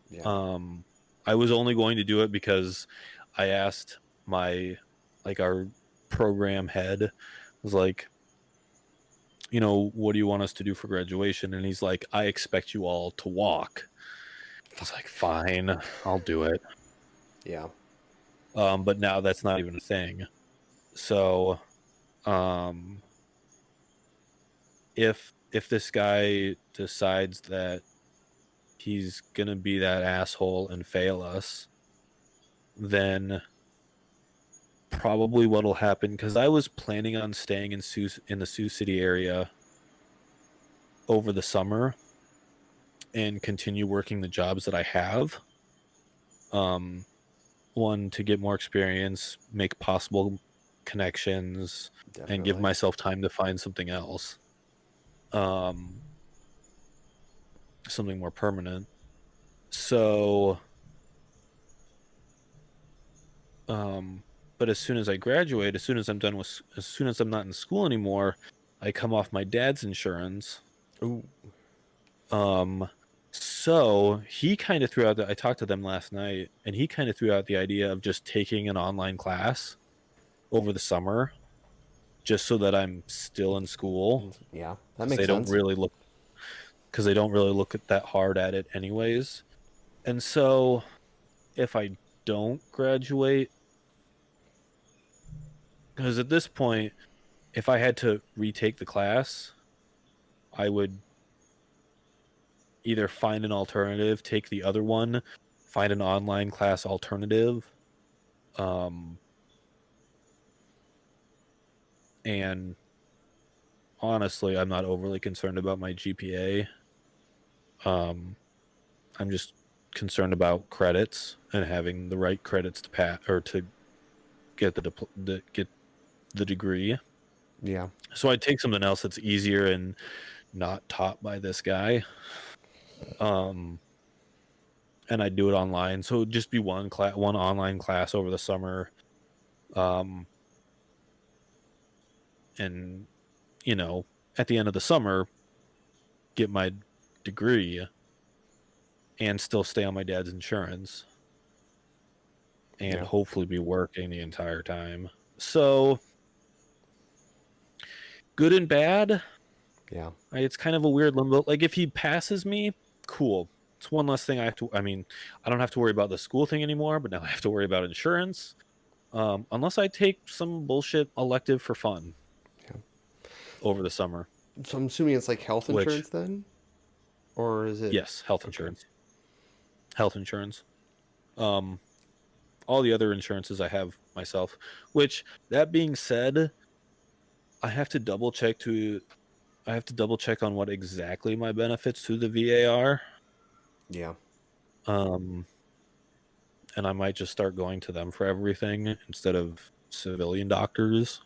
Yeah. I was only going to do it because I asked my our program head, was like, you know, what do you want us to do for graduation? And he's like, I expect you all to walk. I was like, fine, I'll do it. Yeah. But now that's not even a thing. So, um, if this guy decides that he's gonna be that asshole and fail us, then probably what'll happen, because I was planning on staying in the Sioux City area over the summer and continue working the jobs that I have. Um, one, to get more experience, make possible connections, and give Definitely. myself time to find something else. Um, something more permanent. So, but as soon as I graduate, as soon as as soon as I'm not in school anymore, I come off my dad's insurance. Ooh. Um, so he kind of threw out I talked to them last night, and he kind of threw out the idea of just taking an online class over the summer, just so that I'm still in school, Yeah. That because makes they don't sense. really look at that hard at it anyways. And so if I don't graduate, because at this point, if I had to retake the class, I would either find an alternative, take the other one, find an online class alternative, um, and honestly, I'm not overly concerned about my GPA. I'm just concerned about credits and having the right credits to pass or to get get the degree. Yeah. So I'd take something else that's easier and not taught by this guy. Um, and I'd do it online. So it'd just be one online class over the summer. Um, and you know, at the end of the summer, get my degree and still stay on my dad's insurance and Yeah. hopefully be working the entire time. So good and bad. Yeah. It's kind of a weird limbo. Like if he passes me, cool. It's one less thing I have to. I mean, I don't have to worry about the school thing anymore, but now I have to worry about insurance. Unless I take some bullshit elective for fun Yeah. over the summer, So I'm assuming it's like health which insurance then, or is it? yes, health Okay. insurance, health insurance. Um, all the other insurances I have myself. Which that being said, I have to double check to. I have to double check on what exactly my benefits to the VA are. Yeah. Um, and I might just start going to them for everything instead of civilian doctors.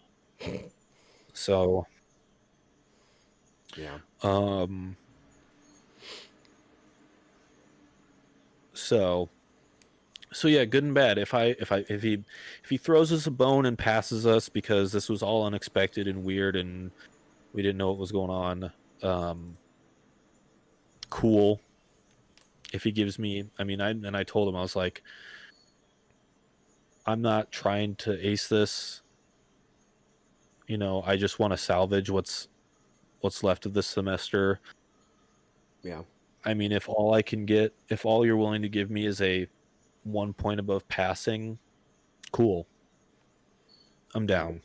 So, Yeah. um, so, so yeah, good and bad. If he throws us a bone and passes us because this was all unexpected and weird and we didn't know what was going on, cool. If he gives me, I told him, I was like, I'm not trying to ace this. I just want to salvage what's left of this semester. Yeah. I mean, if all you're willing to give me is a 1 point above passing, cool. I'm down.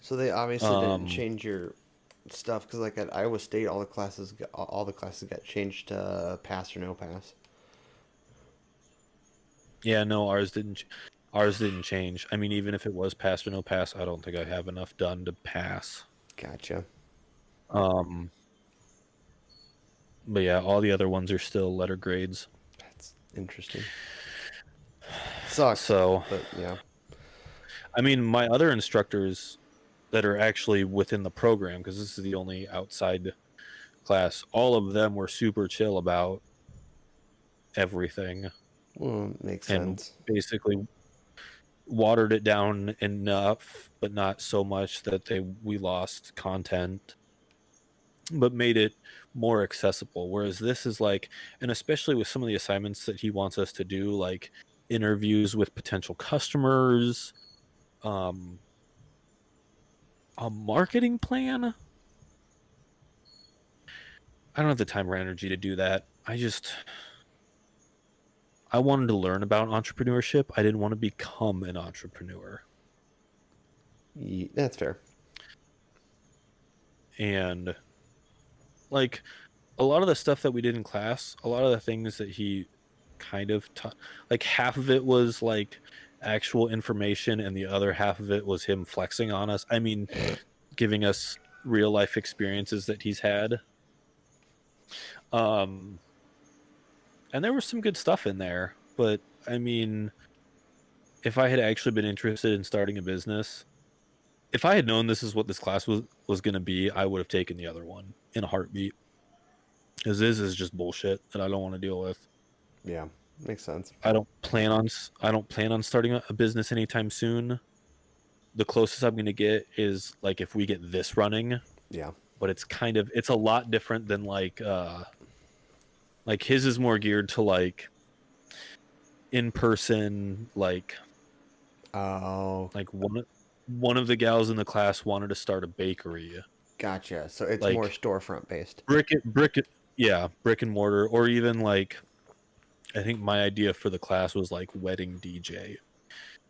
So they obviously didn't Um, change your stuff because, like at Iowa State, all the classes got changed to pass or no pass. yeah, no, ours didn't change. I mean, even if it was pass or no pass, I don't think I have enough done to pass. Gotcha. Um, but yeah, all the other ones are still letter grades. That's interesting. Sucks, So, but yeah. I mean, my other instructors that are actually within the program, because this is the only outside class, all of them were super chill about everything Well, makes and sense. basically watered it down enough, but not so much that we lost content, but made it more accessible. Whereas this is like, and especially with some of the assignments that he wants us to do, like interviews with potential customers, um, a marketing plan. I don't have the time or energy to do that. I wanted to learn about entrepreneurship. I didn't want to become an entrepreneur. That's fair. And like a lot of the stuff that we did in class, a lot of the things that he kind of taught, like half of it was like actual information and the other half of it was him flexing on us. I mean, giving us real life experiences that he's had. Um and there was some good stuff in there, but I mean, if I had actually been interested in starting a business, if I had known this is what this class was going to be, I would have taken the other one in a heartbeat. Because this is just bullshit that I don't want to deal with. Yeah, makes sense. I don't plan on starting a business anytime soon. The closest I'm going to get is like if we get this running, Yeah. but it's a lot different than like his is more geared to like in person, Oh, like one of the gals in the class wanted to start a bakery, gotcha. So it's more like storefront based. brick and mortar, or even like I think my idea for the class was like wedding DJ,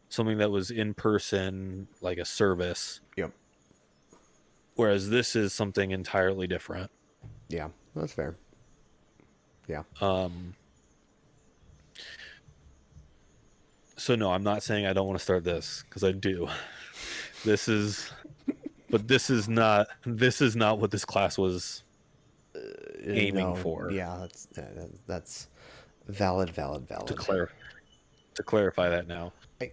something that was in person, like a service. Yep. Whereas this is something entirely different. Yeah, that's fair. Yeah. Um, so no, I'm not saying I don't want to start this because I do. This is, but this is not what this class was aiming No, for. yeah, that's valid, valid, To valid. clar to clarify that now, I,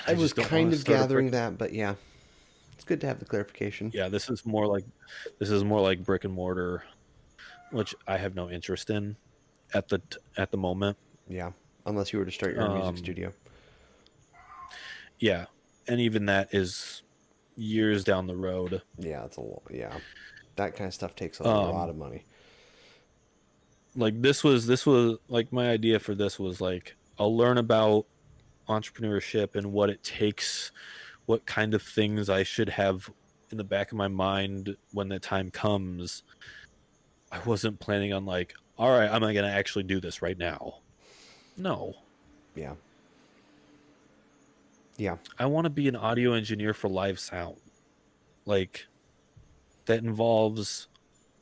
I I was just don't want kind to of start a brick. gathering that, but yeah, it's good to have the clarification. Yeah, this is more like brick and mortar, which I have no interest in at the moment. Yeah, unless you were to start your own music Um, studio. yeah, and even that is years down the road. Yeah, it's a lot. Yeah, that kind of stuff takes a lot Um, of money. like this was like my idea for this was like I'll learn about entrepreneurship and what it takes, what kind of things I should have in the back of my mind when the time comes. I wasn't planning on like, all right, am I going to actually do this right now? No. Yeah. Yeah. I want to be an audio engineer for live sound. Like that involves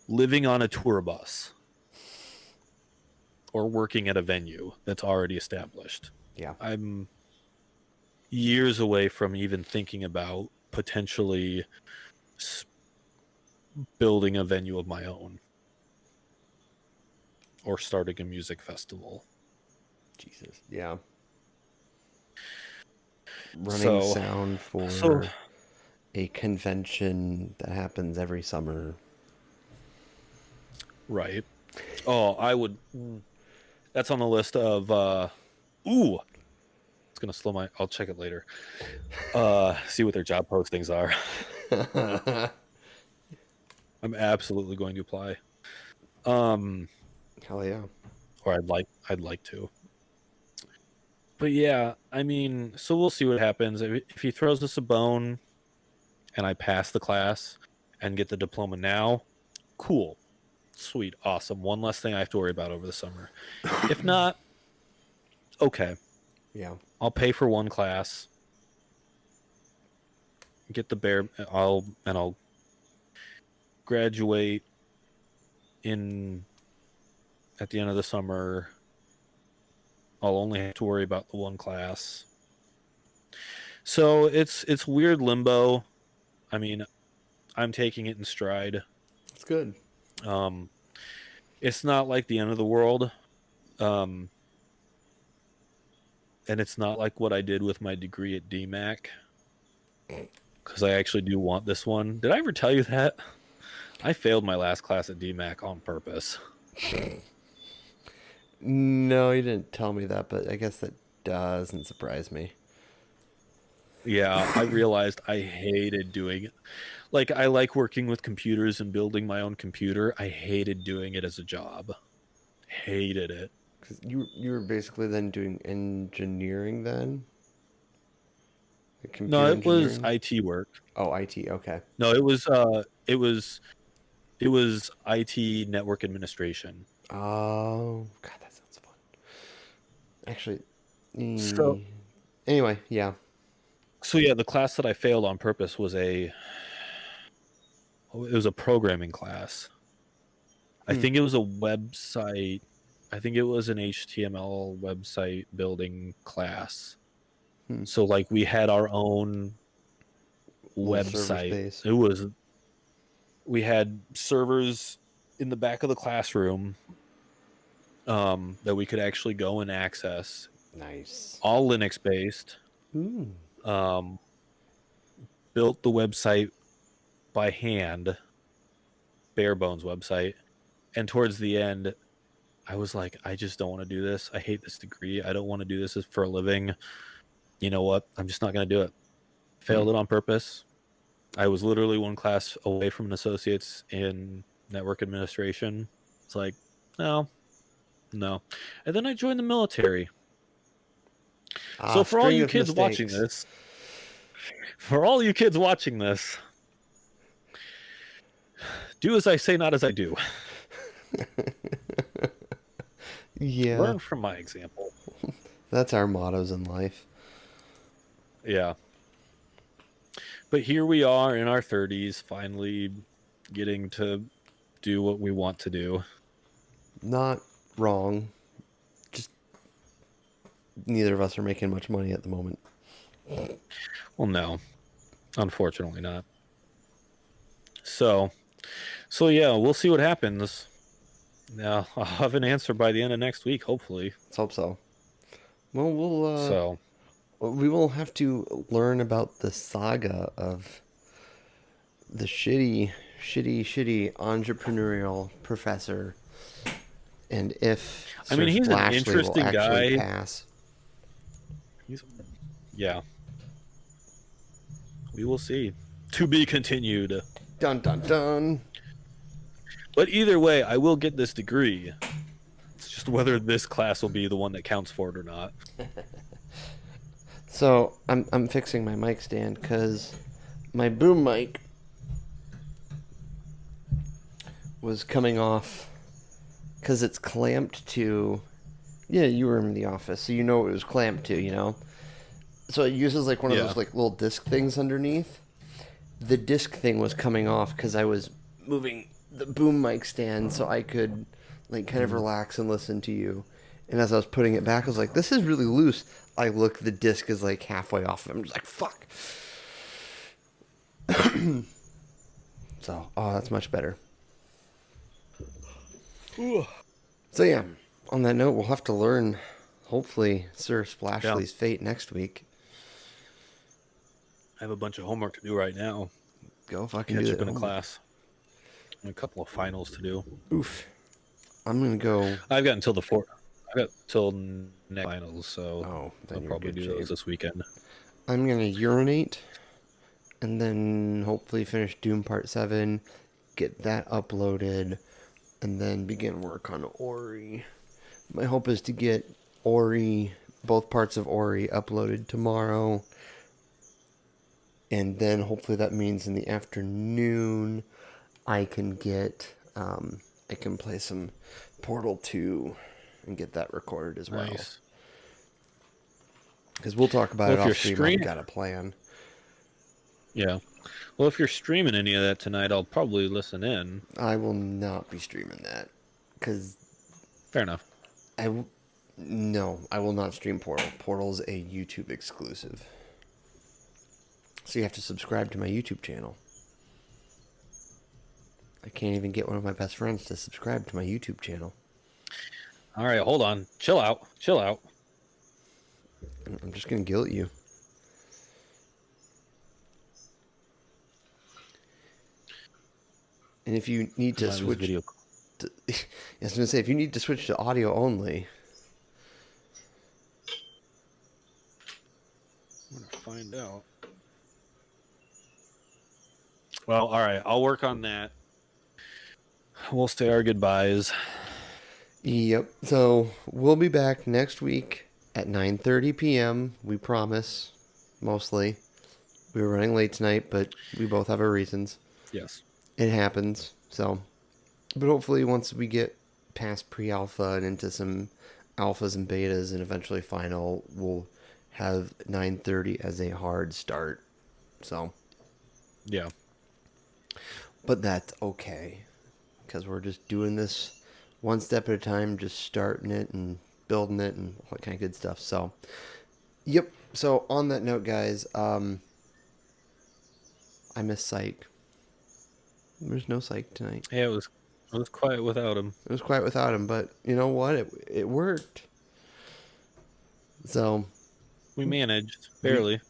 living on a tour bus or working at a venue that's already established. Yeah. I'm years away from even thinking about potentially building a venue of my own or starting a music festival. Jesus. Yeah. running So, sound so for a convention that happens every summer. right. Oh, I would. That's on the list of. Ooh, it's gonna slow my. I'll check it later. See what their job postings are. I'm absolutely going to apply. Um, Hell yeah. or I'd like to. But yeah, I mean, so we'll see what happens. If he throws us a bone and I pass the class and get the diploma now, cool, sweet, awesome. One less thing I have to worry about over the summer. If not, okay, Yeah. I'll pay for one class, get the bare. I'll graduate in at the end of the summer. I'll only have to worry about the one class. So it's weird limbo. I mean, I'm taking it in stride. It's good. Um, it's not like the end of the world. Um, and it's not like what I did with my degree at DMAC because I actually do want this one. Did I ever tell you that? I failed my last class at DMAC on purpose. No, you didn't tell me that, but I guess that doesn't surprise me. Yeah, I realized I hated doing it. Like, I like working with computers and building my own computer. I hated doing it as a job. Hated it. 'Cause you were basically then doing engineering then? Like No, computer it was engineering? IT work. Oh, IT. Okay. No, it was IT network administration. Oh, God, that sounds fun. Actually, So anyway, yeah. so yeah, the class that I failed on purpose was a programming class. I Hmm. think it was a website. I think it was an HTML website building class. Hmm. So like we had our own Little server website. space. We had servers in the back of the classroom that we could actually go and access, Nice. all Linux based. Ooh. Um, built the website by hand, bare bones website. And towards the end, I was like, I just don't want to do this. I hate this degree. I don't want to do this for a living. You know what? I'm just not going to do it. Hmm. Failed it on purpose. I was literally one class away from an associate's in network administration. It's like, no, no. And then I joined the military. Ah, So for all string you of kids watching mistakes. this, for all you kids watching this, do as I say, not as I do. Yeah, Learn from my example. that's our mottos in life. Yeah. But here we are in our 30s, finally getting to do what we want to do. Not wrong. Just neither of us are making much money at the moment. Well, no, unfortunately not. So, so yeah, we'll see what happens. Now, I'll have an answer by the end of next week, hopefully. Let's hope so. Well, So, we will have to learn about the saga of the shitty entrepreneurial professor, and if I Sir mean, he's an Splashley will interesting actually guy. pass. He's, yeah, we will see. To be continued. Dun dun dun. But either way, I will get this degree. It's just whether this class will be the one that counts for it or not. So I'm fixing my mic stand because my boom mic was coming off because it's clamped to. Yeah, you were in the office, so you know what it was clamped to. So it uses like one of Yeah. those like little disc things underneath. The disc thing was coming off because I was moving the boom mic stand so I could like kind of relax and listen to you. And as I was putting it back, I was like, "This is really loose." I look, the disc is like halfway off. I'm just like, "Fuck." So, oh, that's much better. Ooh. So yeah, on that note, we'll have to learn, hopefully, Sir Yeah. Splashley's fate next week. I have a bunch of homework to do right now. Go fucking do Catch it. up in a class. And a couple of finals to do. Oof. I'm gonna go. I've got until the fourth. I've got till next finals, so Oh, then I'll you're in probably good do shape. those this weekend. I'm gonna urinate, and then hopefully finish Doom Part 7, get that uploaded, and then begin work on Ori. My hope is to get Ori, both parts of Ori, uploaded tomorrow. And then hopefully that means in the afternoon I can get, I can play some Portal 2 and get that recorded as well. Nice. Because we'll talk about Well, it if off you're stream. stream- I've got a plan. Yeah. Well, if you're streaming any of that tonight, I'll probably listen in. I will not be streaming that. Because Fair enough. no, I will not stream Portal. Portal's a YouTube exclusive. So you have to subscribe to my YouTube channel. I can't even get one of my best friends to subscribe to my YouTube channel. All right, hold on. Chill out. Chill out. I'm just going to guilt you. And if you need to switch... Video. I was going to say, if you need to switch to audio only... I'm going to find out. Well, all right. I'll work on that. We'll say our goodbyes. Yep. So we'll be back next week at 9:30 p.m. We promise. Mostly. We were running late tonight, but we both have our reasons. Yes. It happens. So, but hopefully once we get past pre-alpha and into some alphas and betas and eventually final, we'll have 9:30 as a hard start. So, Yeah. but that's okay. Because we're just doing this one step at a time, just starting it and building it and all that kind of good stuff. So, yep. So on that note, guys, I miss Psych. There's no Psych tonight. Yeah, it was quiet without him. It was quiet without him, but you know what? It worked. So We managed barely.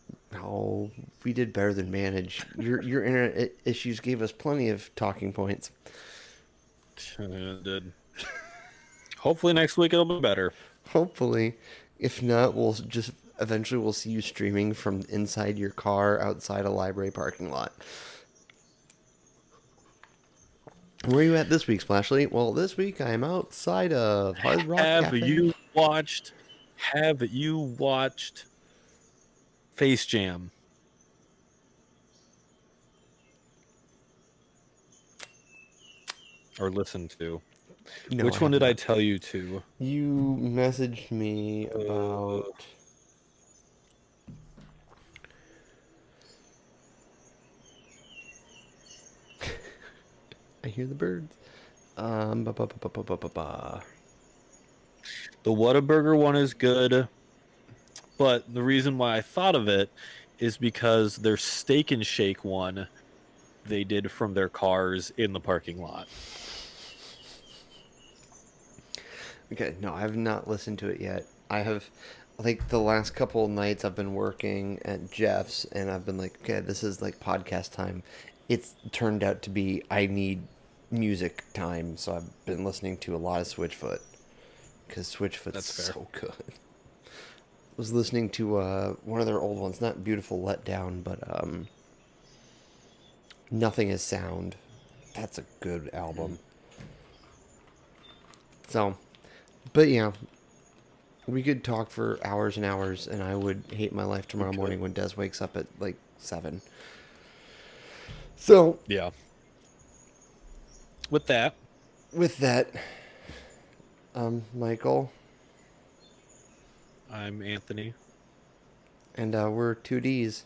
we did better than manage. Your internet issues gave us plenty of talking points. It did. Hopefully next week it'll be better. Hopefully. If not, we'll see you streaming from inside your car outside a library parking lot. Where are you at this week, Splashley? Well, this week I'm outside of Hard Rock Cafe. Have you watched Face Jam? Or listened to? No, Which one did I tell you to? You messaged me about... I hear the birds. The Whataburger one is good, but the reason why I thought of it is because their Steak and Shake one they did from their cars in the parking lot. Okay, no, I have not listened to it yet. I have, like, the last couple of nights I've been working at Jeff's, and I've been like, okay, this is, like, podcast time. It's turned out to be, I need music time, so I've been listening to a lot of Switchfoot. Because Switchfoot's so good. I was listening to one of their old ones, not Beautiful Letdown, but Nothing Is Sound. That's a good album. So, but yeah, we could talk for hours and hours, and I would hate my life tomorrow morning when Des wakes up at like 7. So, yeah. With that, Michael. I'm Anthony. And we're 2D's.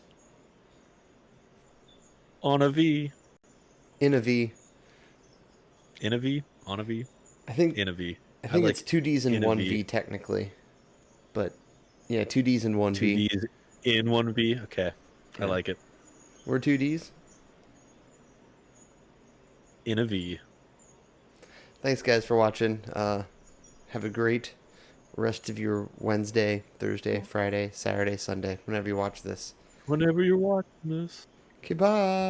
On a V. In a V. In a V? On a V? I think in a V. I think it's 2D's and 1V technically. But yeah, 2D's and 1V. 2D's in 1V? Okay. Yeah. I like it. We're 2D's. In a V. Thanks guys for watching. Have a great rest of your Wednesday, Thursday, Friday, Saturday, Sunday, whenever you watch this. whenever you're watching this. Okay, bye.